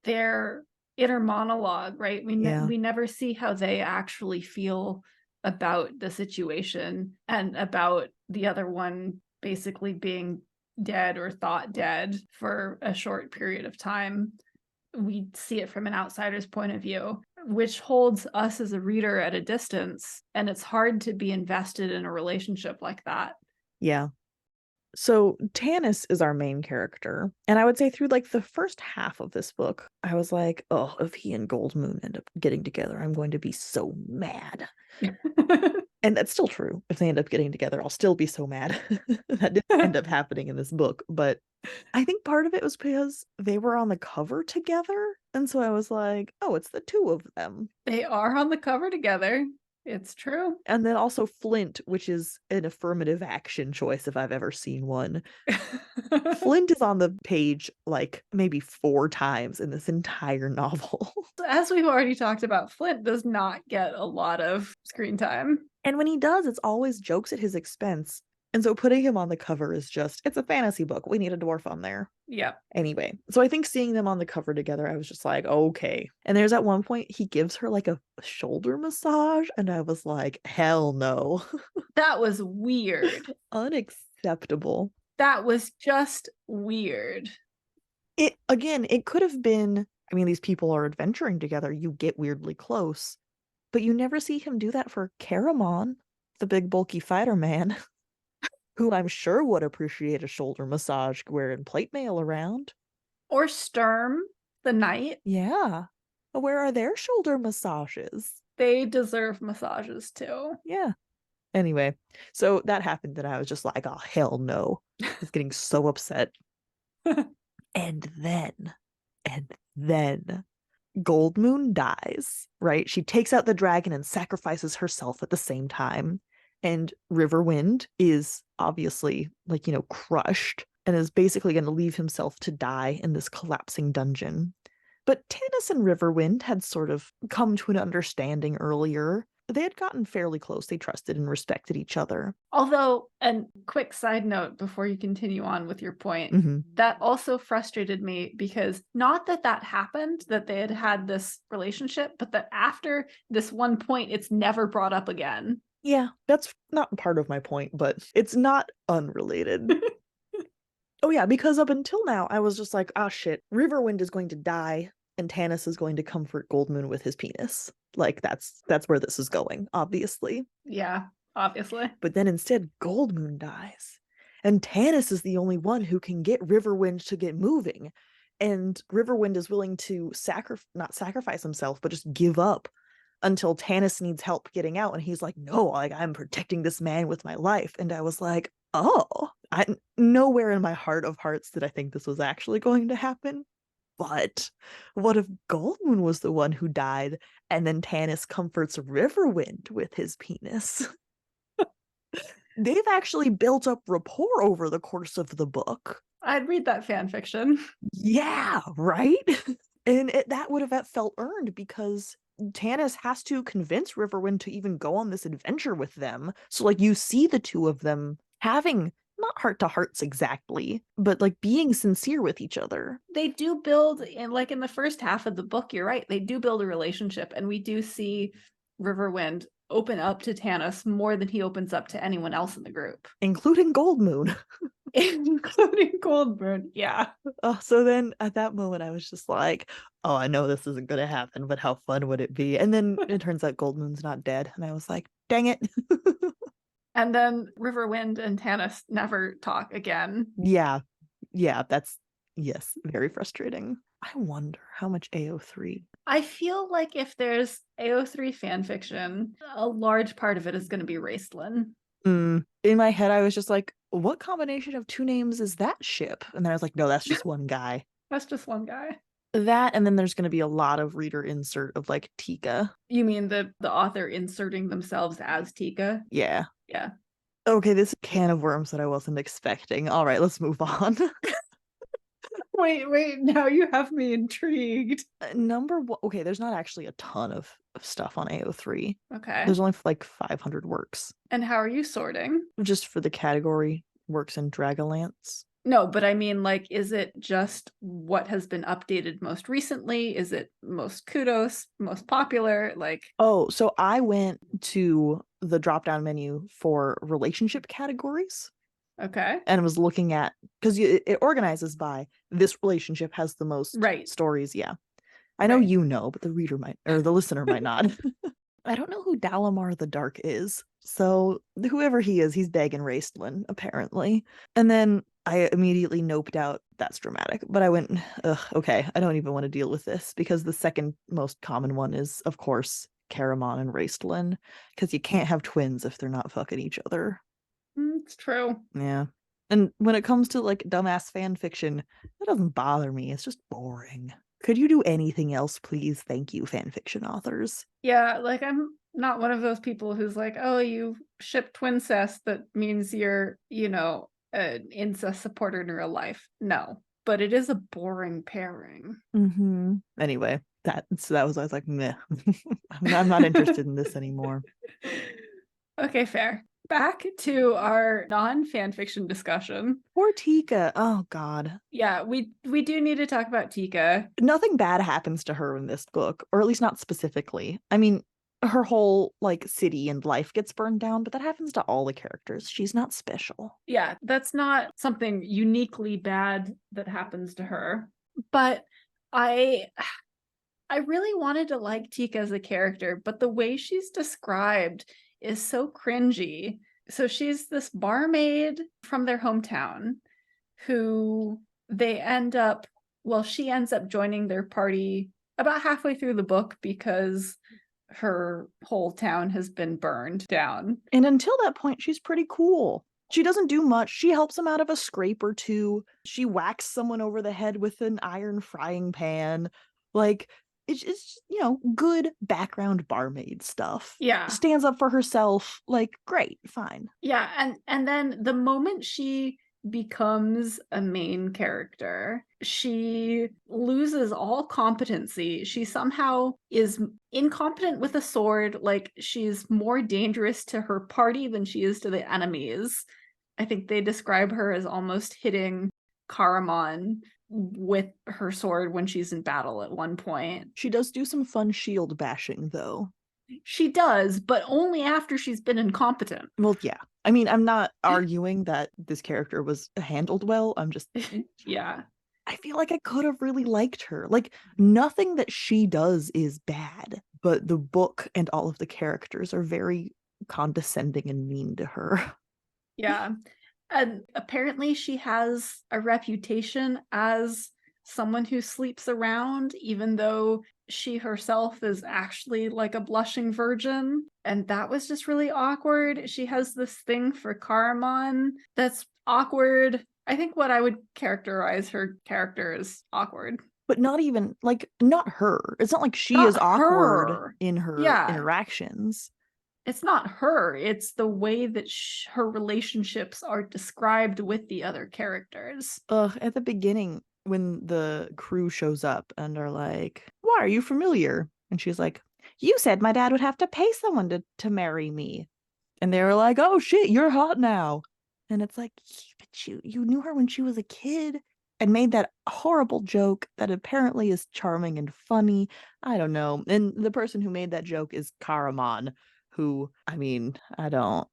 their inner monologue, right? Yeah. We never see how they actually feel about the situation and about the other one basically being dead or thought dead for a short period of time. We see it from an outsider's point of view, which holds us as a reader at a distance, and it's hard to be invested in a relationship like that. Yeah. So Tanis is our main character, and I would say through like the first half of this book, I was like, oh, if he and Goldmoon end up getting together, I'm going to be so mad. And that's still true. If they end up getting together, I'll still be so mad. That didn't end up happening in this book, but I think part of it was because they were on the cover together, and so I was like, oh, it's the two of them. They are on the cover together. It's true. And then also Flint, which is an affirmative action choice if I've ever seen one. Flint is on the page like maybe 4 times in this entire novel. As we've already talked about, Flint does not get a lot of screen time. And when he does, it's always jokes at his expense. And so putting him on the cover is just, it's a fantasy book. We need a dwarf on there. Yeah. Anyway, so I think seeing them on the cover together, I was just like, okay. And there's at one point he gives her like a shoulder massage, and I was like, hell no. That was weird. Unacceptable. That was just weird. It could have been, I mean, these people are adventuring together. You get weirdly close, but you never see him do that for Caramon, the big bulky fighter man. Who I'm sure would appreciate a shoulder massage wearing plate mail around. Or Sturm, the knight. Yeah. Where are their shoulder massages? They deserve massages too. Yeah. Anyway, so that happened and I was just like, oh, hell no. I was getting so upset. And then Goldmoon dies, right? She takes out the dragon and sacrifices herself at the same time. And Riverwind is obviously, like, crushed and is basically going to leave himself to die in this collapsing dungeon. But Tanis and Riverwind had sort of come to an understanding earlier. They had gotten fairly close. They trusted and respected each other. Although, and quick side note before you continue on with your point, that also frustrated me because not that happened, that they had had this relationship, but that after this one point, it's never brought up again. Yeah, that's not part of my point, but it's not unrelated. Oh yeah, because up until now, I was just like, ah, shit, Riverwind is going to die, and Tanis is going to comfort Goldmoon with his penis. Like, that's where this is going, obviously. Yeah, obviously. But then instead, Goldmoon dies, and Tanis is the only one who can get Riverwind to get moving, and Riverwind is willing to not sacrifice himself, but just give up until Tanis needs help getting out, and he's like, no, like, I'm protecting this man with my life. And I was like, oh, nowhere in my heart of hearts did I think this was actually going to happen. But what if Goldmoon was the one who died, and then Tanis comforts Riverwind with his penis? They've actually built up rapport over the course of the book. I'd read that fan fiction. Yeah, right? And that would have felt earned because Tanis has to convince Riverwind to even go on this adventure with them. So, like, you see the two of them having not heart-to-hearts exactly, but like being sincere with each other. They do build, in the first half of the book, you're right, they do build a relationship, and we do see Riverwind open up to Tanis more than he opens up to anyone else in the group. Including Goldmoon. Including Goldmoon, yeah. So then at that moment I was just like, oh, I know this isn't going to happen, but how fun would it be? And then it turns out Goldmoon's not dead, and I was like, dang it. And then Riverwind and Tanis never talk again. Yeah, that's, yes, very frustrating. I wonder how much AO3. I feel like if there's AO3 fanfiction, a large part of it is going to be Raistlin. In my head, I was just like, what combination of 2 names is that ship? And then I was like, no, that's just one guy. That's just one guy. That, and then there's going to be a lot of reader insert of like Tika. You mean the author inserting themselves as Tika? Yeah. Yeah. Okay, this is a can of worms that I wasn't expecting. All right, let's move on. Wait, now you have me intrigued. Number one, okay, there's not actually a ton of of stuff on AO3. Okay. There's only like 500 works. And how are you sorting? Just for the category works in Dragonlance. No, but I mean, like, is it just what has been updated most recently? Is it most kudos, most popular? Like, oh, so I went to the drop-down menu for relationship categories. Okay. And was looking at, because it organizes by this relationship has the most stories. Yeah. I know you know, but the reader might, or the listener might not. I don't know who Dalamar the Dark is. So whoever he is, he's begging Raistlin, apparently. And then I immediately noped out, that's dramatic. But I went, ugh, okay, I don't even want to deal with this, because the second most common one is, of course, Caramon and Raistlin, because you can't have twins if they're not fucking each other. It's true. Yeah. And when it comes to like dumbass fan fiction, that doesn't bother me. It's just boring. Could you do anything else, please? Thank you, fan fiction authors. Yeah, like I'm not one of those people who's like, oh, you ship twincest, that means you're, you know, an incest supporter in real life. No, but it is a boring pairing. Anyway, that was, I was like, meh. I'm not interested in this anymore. Okay, fair. Back to our non-fan fiction discussion. Poor Tika. Oh God. Yeah, we do need to talk about Tika. Nothing bad happens to her in this book, or at least not specifically. I mean, her whole like city and life gets burned down, but that happens to all the characters. She's not special. Yeah, that's not something uniquely bad that happens to her. But I really wanted to like Tika as a character, but the way she's described is so cringy. So she's this barmaid from their hometown who she ends up joining their party about halfway through the book because her whole town has been burned down. And until that point, she's pretty cool. She doesn't do much. She helps him out of a scrape or two. She whacks someone over the head with an iron frying pan. Like, it's you know, good background barmaid stuff. Yeah. Stands up for herself. Like, great, fine. Yeah, and then the moment she becomes a main character, she loses all competency. She somehow is incompetent with a sword. Like, she's more dangerous to her party than she is to the enemies. I think they describe her as almost hitting Caramon with her sword when she's in battle at one point. She does do some fun shield bashing, though. She does, but only after she's been incompetent. Well, yeah. I mean, I'm not arguing that this character was handled well. I'm just... Yeah. I feel like I could have really liked her. Like, nothing that she does is bad, but the book and all of the characters are very condescending and mean to her. Yeah. And apparently she has a reputation as someone who sleeps around, even though she herself is actually like a blushing virgin. And that was just really awkward. She has this thing for Caramon that's awkward. I think what I would characterize her character as awkward. But not even, like, not her. It's not like she Not is awkward her. in her Yeah. interactions. It's not her. It's the way that her relationships are described with the other characters. At the beginning, when the crew shows up and are like, why are you familiar? And she's like, you said my dad would have to pay someone to marry me. And they were like, oh shit, you're hot now. And it's like, but you knew her when she was a kid and made that horrible joke that apparently is charming and funny. I don't know. And the person who made that joke is Caramon, who, I mean, I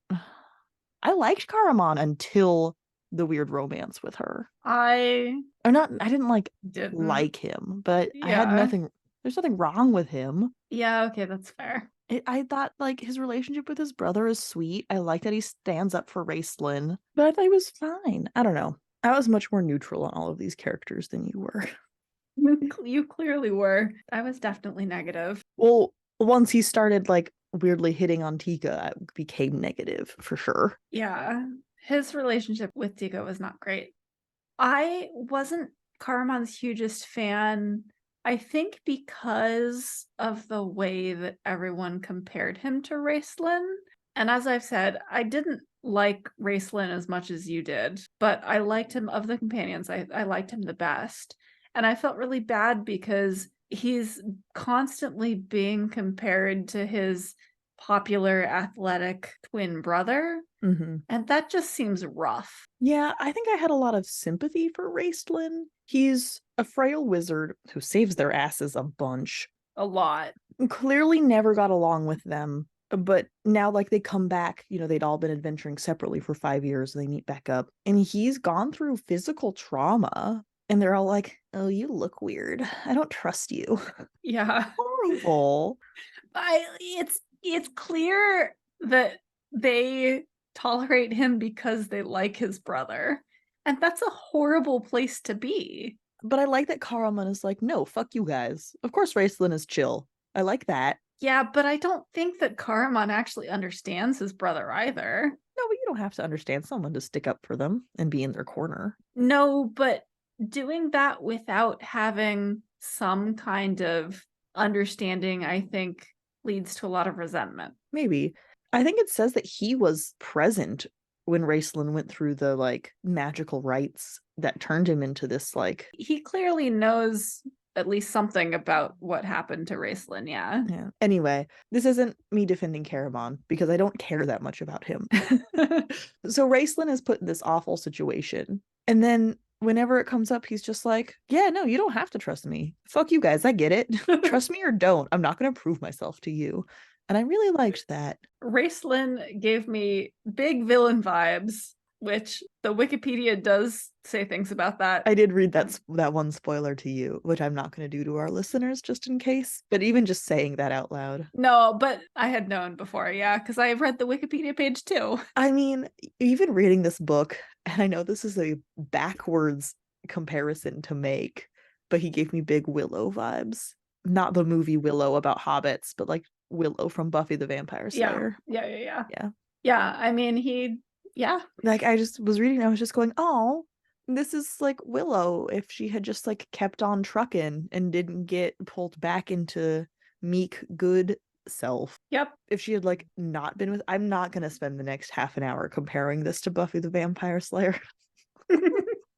liked Caramon until the weird romance with her. I didn't like him, but I had nothing, there's nothing wrong with him. Yeah, okay, that's fair. I thought like his relationship with his brother is sweet. I like that he stands up for Raistlin, but I thought he was fine. I don't know. I was much more neutral on all of these characters than you were. You clearly were. I was definitely negative. Well, once he started like weirdly hitting on Tika, I became negative for sure. Yeah, his relationship with Tika was not great. I wasn't Caramon's hugest fan, I think because of the way that everyone compared him to Raistlin. And as I've said, I didn't like Raistlin as much as you did, but I liked him of the companions. I liked him the best. And I felt really bad because he's constantly being compared to his popular athletic twin brother, and that just seems rough. Yeah, I think I had a lot of sympathy for Raistlin. He's a frail wizard who saves their asses a bunch. A lot. Clearly never got along with them, but now like they come back, they'd all been adventuring separately for 5 years and they meet back up, and he's gone through physical trauma, and they're all like, oh, you look weird, I don't trust you. Yeah. Horrible. It's clear that they tolerate him because they like his brother, and that's a horrible place to be. But I like that Karaman is like, no, fuck you guys. Of course Raistlin is chill. I like that. Yeah, but I don't think that Karaman actually understands his brother either. No, but you don't have to understand someone to stick up for them and be in their corner. No, but doing that without having some kind of understanding, I think, leads to a lot of resentment. Maybe. I think it says that he was present when Raistlin went through the like magical rites that turned him into this like. He clearly knows at least something about what happened to Raistlin, yeah. Anyway, this isn't me defending Karaman because I don't care that much about him. So Raistlin is put in this awful situation, and then whenever it comes up, he's just like, yeah, no, you don't have to trust me. Fuck you guys, I get it. Trust me or don't. I'm not going to prove myself to you. And I really liked that. Raistlin gave me big villain vibes, which the Wikipedia does say things about that. I did read that one spoiler to you, which I'm not going to do to our listeners just in case. But even just saying that out loud. No, but I had known before, yeah, because I read the Wikipedia page too. I mean, even reading this book, and I know this is a backwards comparison to make, but he gave me big Willow vibes. Not the movie Willow about hobbits, but like Willow from Buffy the Vampire Slayer. Yeah. Yeah, I mean, like I just was reading, I was just going, oh, this is like Willow if she had just like kept on trucking and didn't get pulled back into meek good self. Yep. If she had like not been with, I'm not gonna spend the next half an hour comparing this to Buffy the Vampire Slayer.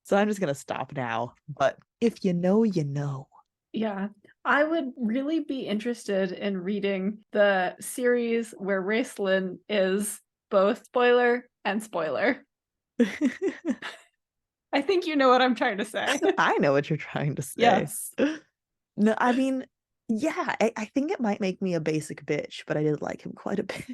So I'm just gonna stop now. But if you know, you know. Yeah, I would really be interested in reading the series where Raistlin is both spoiler and spoiler. I think you know what I'm trying to say. I know what you're trying to say. Yes. No, I mean, yeah, I think it might make me a basic bitch, but I did like him quite a bit.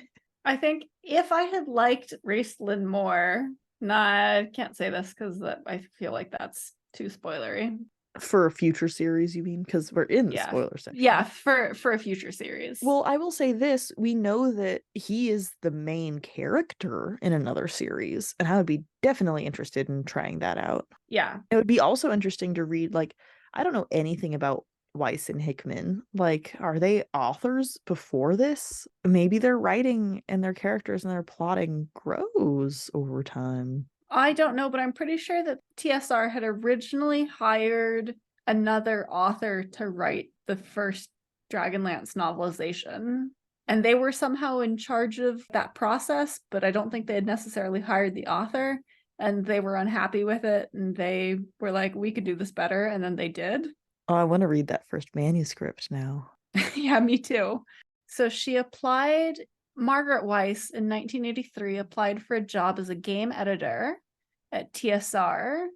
I think if I had liked Raistlin more, I can't say this because I feel like that's too spoilery. For a future series, you mean? Because we're in the spoiler section. Yeah, for a future series. Well, I will say this. We know that he is the main character in another series, and I would be definitely interested in trying that out. Yeah. It would be also interesting to read, like, I don't know anything about Weis and Hickman. Like, are they authors before this? Maybe their writing and their characters and their plotting grows over time. I don't know, but I'm pretty sure that TSR had originally hired another author to write the first Dragonlance novelization. And they were somehow in charge of that process, but I don't think they had necessarily hired the author. And they were unhappy with it. And they were like, we could do this better. And then they did. Oh, I want to read that first manuscript now. Yeah, me too. So she applied. Margaret Weis in 1983 applied for a job as a game editor at TSR,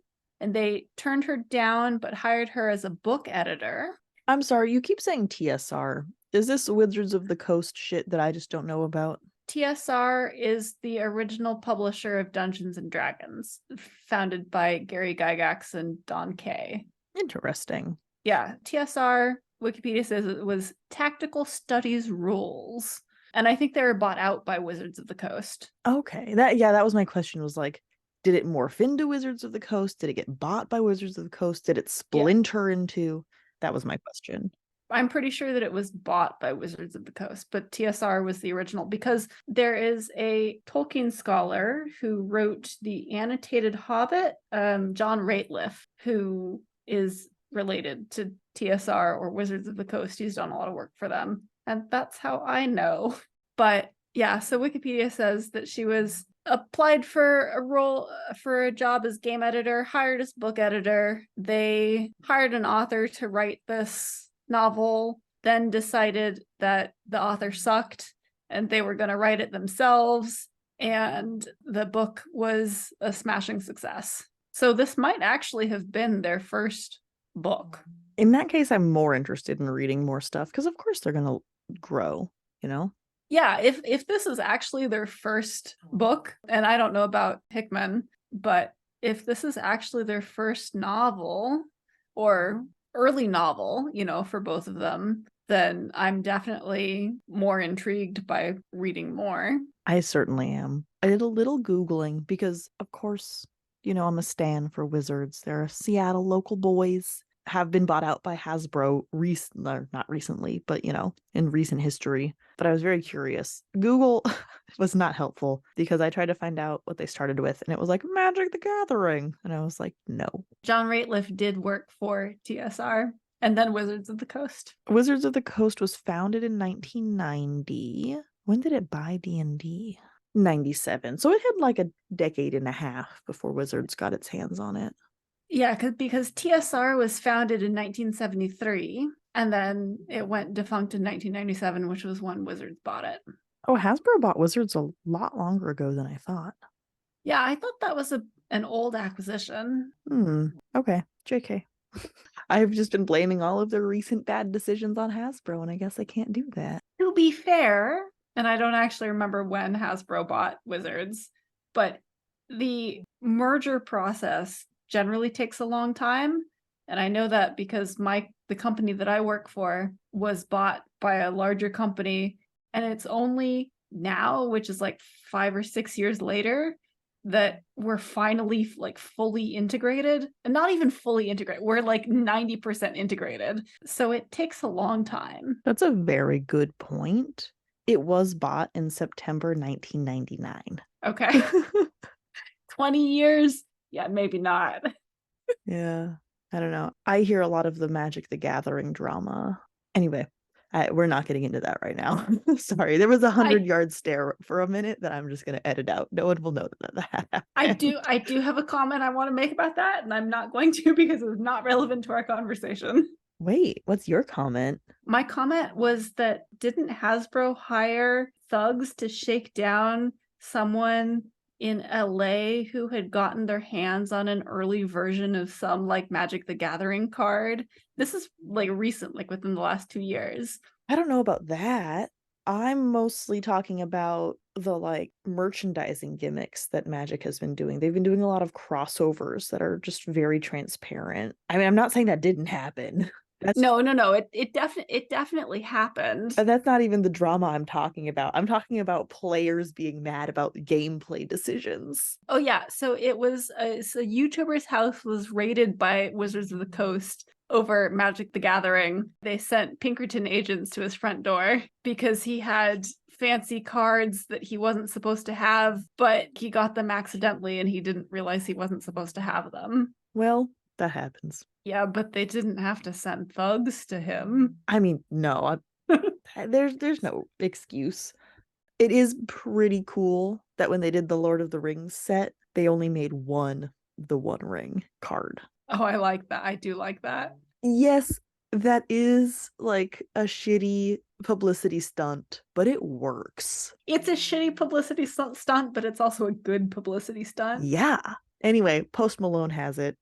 and they turned her down but hired her as a book editor. I'm sorry, you keep saying TSR. Is this Wizards of the Coast shit that I just don't know about? TSR is the original publisher of Dungeons and Dragons, founded by Gary Gygax and Don Kay. Interesting. Yeah, TSR, Wikipedia says it was Tactical Studies Rules. And I think they were bought out by Wizards of the Coast. Okay. That was my question, was like, did it morph into Wizards of the Coast? Did it get bought by Wizards of the Coast? Did it splinter into? That was my question. I'm pretty sure that it was bought by Wizards of the Coast, but TSR was the original, because there is a Tolkien scholar who wrote the annotated Hobbit, John Rateliff, who is related to TSR or Wizards of the Coast. He's done a lot of work for them. And that's how I know. But yeah, so Wikipedia says that she was applied for a role for a job as game editor, hired as book editor. They hired an author to write this novel, then decided that the author sucked and they were going to write it themselves. And the book was a smashing success. So this might actually have been their first book. In that case, I'm more interested in reading more stuff because, of course, they're going to grow, you know? Yeah, if this is actually their first book, and I don't know about Hickman, but if this is actually their first novel or early novel, for both of them, then I'm definitely more intrigued by reading more. I certainly am. I did a little Googling because, of course, I'm a stan for Wizards. They're Seattle local boys, have been bought out by Hasbro not recently, but in recent history. But I was very curious. Google was not helpful because I tried to find out what they started with and it was like Magic the Gathering. And I was like, no. John Rateliff did work for TSR and then Wizards of the Coast. Wizards of the Coast was founded in 1990. When did it buy D&D? 97. So it had like a decade and a half before Wizards got its hands on it. Yeah, because TSR was founded in 1973, and then it went defunct in 1997, which was when Wizards bought it. Oh, Hasbro bought Wizards a lot longer ago than I thought. Yeah, I thought that was an old acquisition. Okay, JK. I've just been blaming all of their recent bad decisions on Hasbro, and I guess I can't do that. To be fair, and I don't actually remember when Hasbro bought Wizards, but the merger process generally takes a long time. And I know that because the company that I work for was bought by a larger company, and it's only now, which is like 5 or 6 years later, that we're finally like fully integrated. And not even fully integrated, we're like 90% integrated. So it takes a long time. That's a very good point. It was bought in September 1999. Okay. 20 years? Yeah, maybe not. Yeah, I don't know. I hear a lot of the Magic the Gathering drama. Anyway, we're not getting into that right now. Sorry, there was a 100-yard stare for a minute that I'm just going to edit out. No one will know that happened. I do have a comment I want to make about that, and I'm not going to because it's not relevant to our conversation. Wait, what's your comment? My comment was that didn't Hasbro hire thugs to shake down someone in LA who had gotten their hands on an early version of some like Magic the Gathering card? This is like recent, like within the last 2 years. I don't know about that. I'm mostly talking about the like merchandising gimmicks that Magic has been doing. They've been doing a lot of crossovers that are just very transparent. I mean, I'm not saying that didn't happen. No. It definitely happened. But that's not even the drama I'm talking about. I'm talking about players being mad about gameplay decisions. Oh yeah, so it was a YouTuber's house was raided by Wizards of the Coast over Magic the Gathering. They sent Pinkerton agents to his front door because he had fancy cards that he wasn't supposed to have, but he got them accidentally and he didn't realize he wasn't supposed to have them. Well, that happens. Yeah, but they didn't have to send thugs to him. I mean, no, there's no excuse. It is pretty cool that when they did the Lord of the Rings set, they only made the One Ring card. Oh, I like that. I do like that. Yes, that is like a shitty publicity stunt, but it works. It's a shitty publicity stunt, but it's also a good publicity stunt. Yeah. Anyway, Post Malone has it.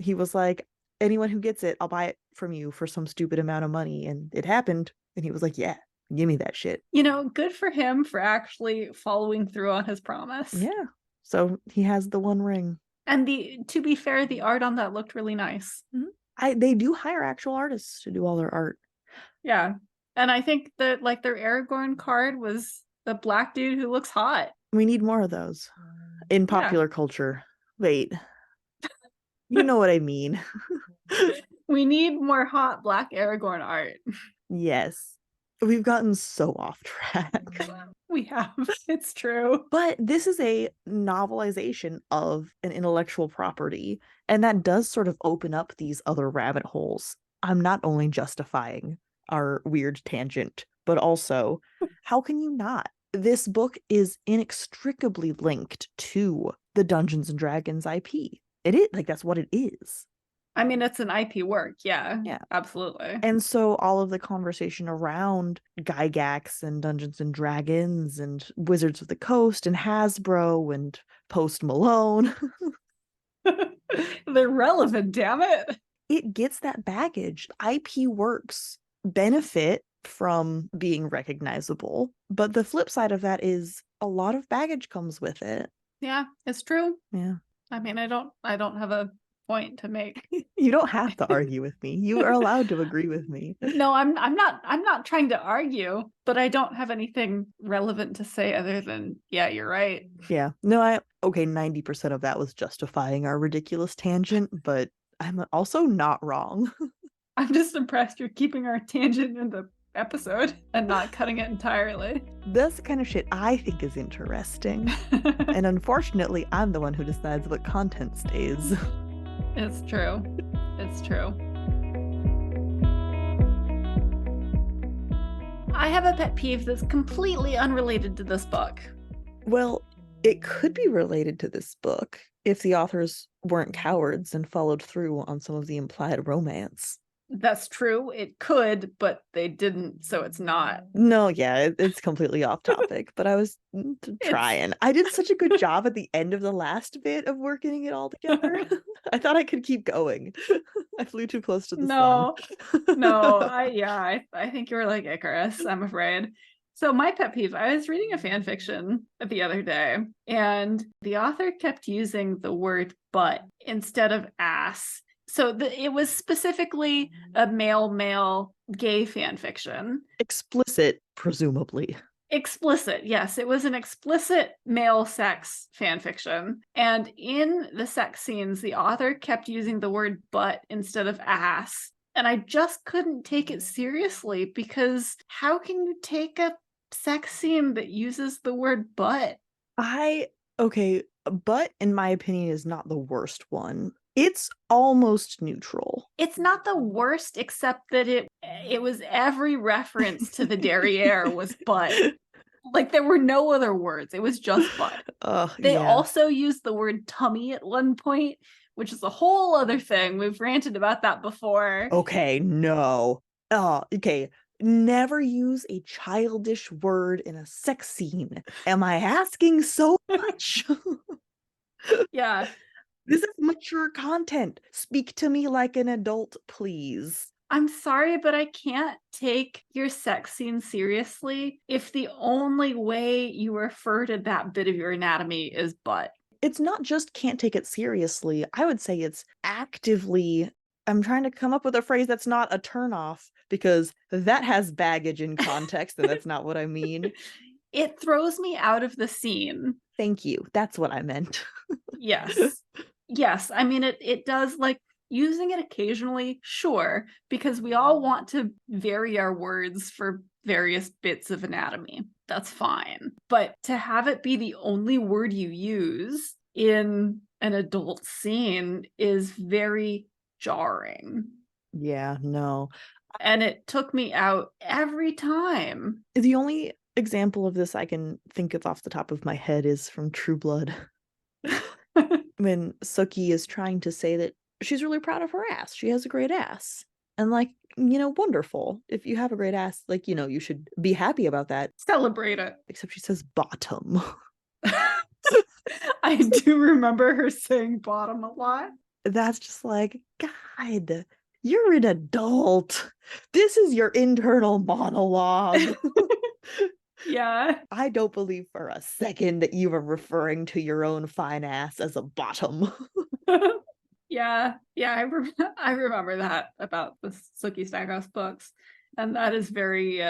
He was like, anyone who gets it, I'll buy it from you for some stupid amount of money. And it happened. And he was like, yeah, give me that shit. Good for him for actually following through on his promise. Yeah. So he has the One Ring. And to be fair, the art on that looked really nice. Mm-hmm. They do hire actual artists to do all their art. Yeah. And I think that like their Aragorn card was the black dude who looks hot. We need more of those in popular culture. Wait. You know what I mean. We need more hot black Aragorn art. Yes. We've gotten so off track. We have. It's true. But this is a novelization of an intellectual property, and that does sort of open up these other rabbit holes. I'm not only justifying our weird tangent, but also, how can you not? This book is inextricably linked to the Dungeons and Dragons IP. It is, like, that's what it is. I mean, it's an IP work. Yeah. Yeah. Absolutely. And so all of the conversation around Gygax and Dungeons and Dragons and Wizards of the Coast and Hasbro and Post Malone, They're relevant, damn it. it gets that baggage. IP works benefit from being recognizable, but the flip side of that is a lot of baggage comes with it. Yeah, it's true. Yeah. I mean, I don't have a point to make. You don't have to argue with me. You are allowed to agree with me. No, I'm not trying to argue, but I don't have anything relevant to say other than, yeah, you're right. Yeah. No, okay, 90% of that was justifying our ridiculous tangent, but I'm also not wrong. I'm just impressed you're keeping our tangent in the episode and not cutting it entirely. That's the kind of shit I think is interesting. And unfortunately, I'm the one who decides what content stays. It's true. It's true. I have a pet peeve that's completely unrelated to this book. Well, it could be related to this book if the authors weren't cowards and followed through on some of the implied romance. That's true. It could, but they didn't, so it's not. No, yeah, it's completely off topic, but I was trying. I did such a good job at the end of the last bit of working it all together. I thought I could keep going. I flew too close to the sun. No, I think you were like Icarus, I'm afraid. So my pet peeve, I was reading a fan fiction the other day, and the author kept using the word butt instead of ass. So it was specifically a male gay fan fiction. Explicit, presumably. Explicit, yes. It was an explicit male sex fan fiction. And in the sex scenes, the author kept using the word butt instead of ass. And I just couldn't take it seriously, because how can you take a sex scene that uses the word butt? Okay, butt, in my opinion, is not the worst one. It's almost neutral. It's not the worst, except that it was every reference to the derriere was butt. Like, there were no other words. It was just butt. They also used the word tummy at one point, which is a whole other thing. We've ranted about that before. Okay, no. Okay. Never use a childish word in a sex scene. Am I asking so much? Yeah. This is mature content. Speak to me like an adult, please. I'm sorry, but I can't take your sex scene seriously if the only way you refer to that bit of your anatomy is butt. It's not just can't take it seriously. I would say it's actively... I'm trying to come up with a phrase that's not a turnoff, because that has baggage in context, and that's not what I mean. It throws me out of the scene. Thank you. That's what I meant. Yes. Yes. I mean, it does, like, using it occasionally, sure, because we all want to vary our words for various bits of anatomy. That's fine. But to have it be the only word you use in an adult scene is very jarring. Yeah, no. And it took me out every time. The only example of this I can think of off the top of my head is from True Blood. When Sookie is trying to say that she's really proud of her ass. She has a great ass. And, like, wonderful. If you have a great ass, like, you should be happy about that. Celebrate it. Except she says bottom. I do remember her saying bottom a lot. That's just like, God, you're an adult. This is your internal monologue. Yeah. I don't believe for a second that you were referring to your own fine ass as a bottom. Yeah, I remember that about the Sookie Stackhouse books, and that is very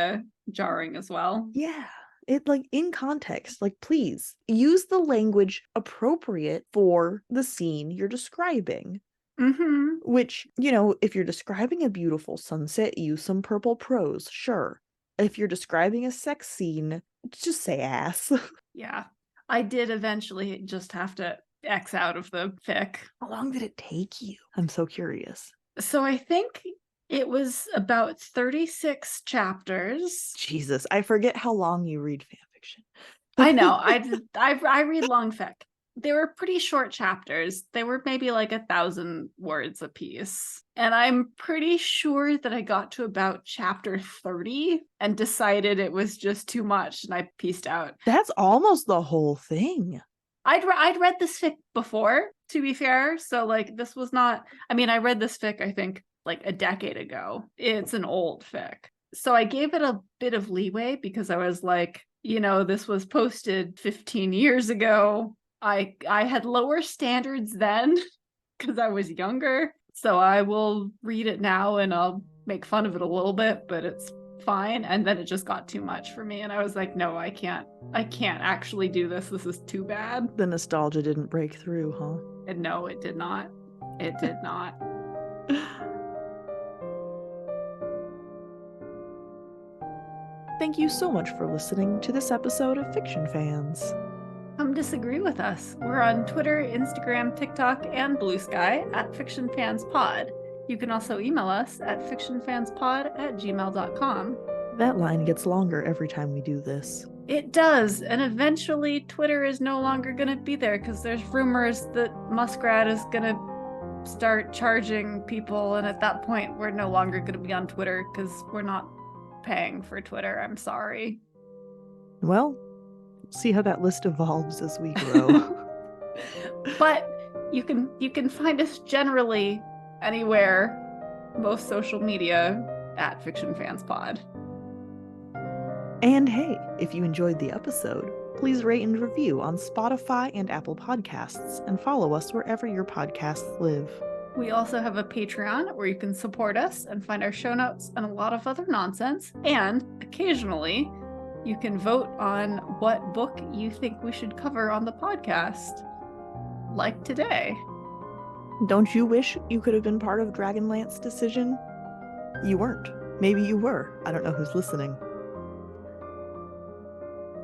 jarring as well. Yeah, it, like, in context, like, please use the language appropriate for the scene you're describing. Mm-hmm. Which, if you're describing a beautiful sunset, use some purple prose, sure. If you're describing a sex scene, just say ass. Yeah, I did eventually just have to X out of the fic. How long did it take you? I'm so curious. So I think it was about 36 chapters. Jesus, I forget how long you read fanfiction. I know. I read long fic. they were pretty short chapters. They were maybe like 1,000 words a piece. And I'm pretty sure that I got to about chapter 30 and decided it was just too much and I pieced out. That's almost the whole thing. I'd read this fic before, to be fair. So like this was not, I mean, I read this fic, I think, like a decade ago. It's an old fic. So I gave it a bit of leeway because I was like, you know, this was posted 15 years ago. I had lower standards then because I was younger. So I will read it now and I'll make fun of it a little bit, but it's fine. And then it just got too much for me. And I was like, no, I can't actually do this. This is too bad. The nostalgia didn't break through, huh? And no, it did not. It did not. Thank you so much for listening to this episode of Fiction Fans. Come disagree with us. We're on Twitter, Instagram, TikTok, and Blue Sky at FictionFansPod. You can also email us at fictionfanspod@gmail.com. That line gets longer every time we do this. It does, and eventually Twitter is no longer going to be there because there's rumors that Muskrat is going to start charging people, and at that point we're no longer going to be on Twitter because we're not paying for Twitter. I'm sorry. Well, see how that list evolves as we grow. But you can find us generally anywhere, most social media, at Fiction Fans Pod. And hey, if you enjoyed the episode, please rate and review on Spotify and Apple Podcasts, and follow us wherever your podcasts live. We also have a Patreon where you can support us and find our show notes and a lot of other nonsense. And occasionally, you can vote on what book you think we should cover on the podcast. Like today. Don't you wish you could have been part of Dragonlance's decision? You weren't. Maybe you were. I don't know who's listening.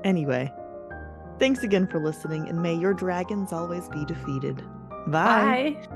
Anyway, thanks again for listening, and may your dragons always be defeated. Bye. Bye.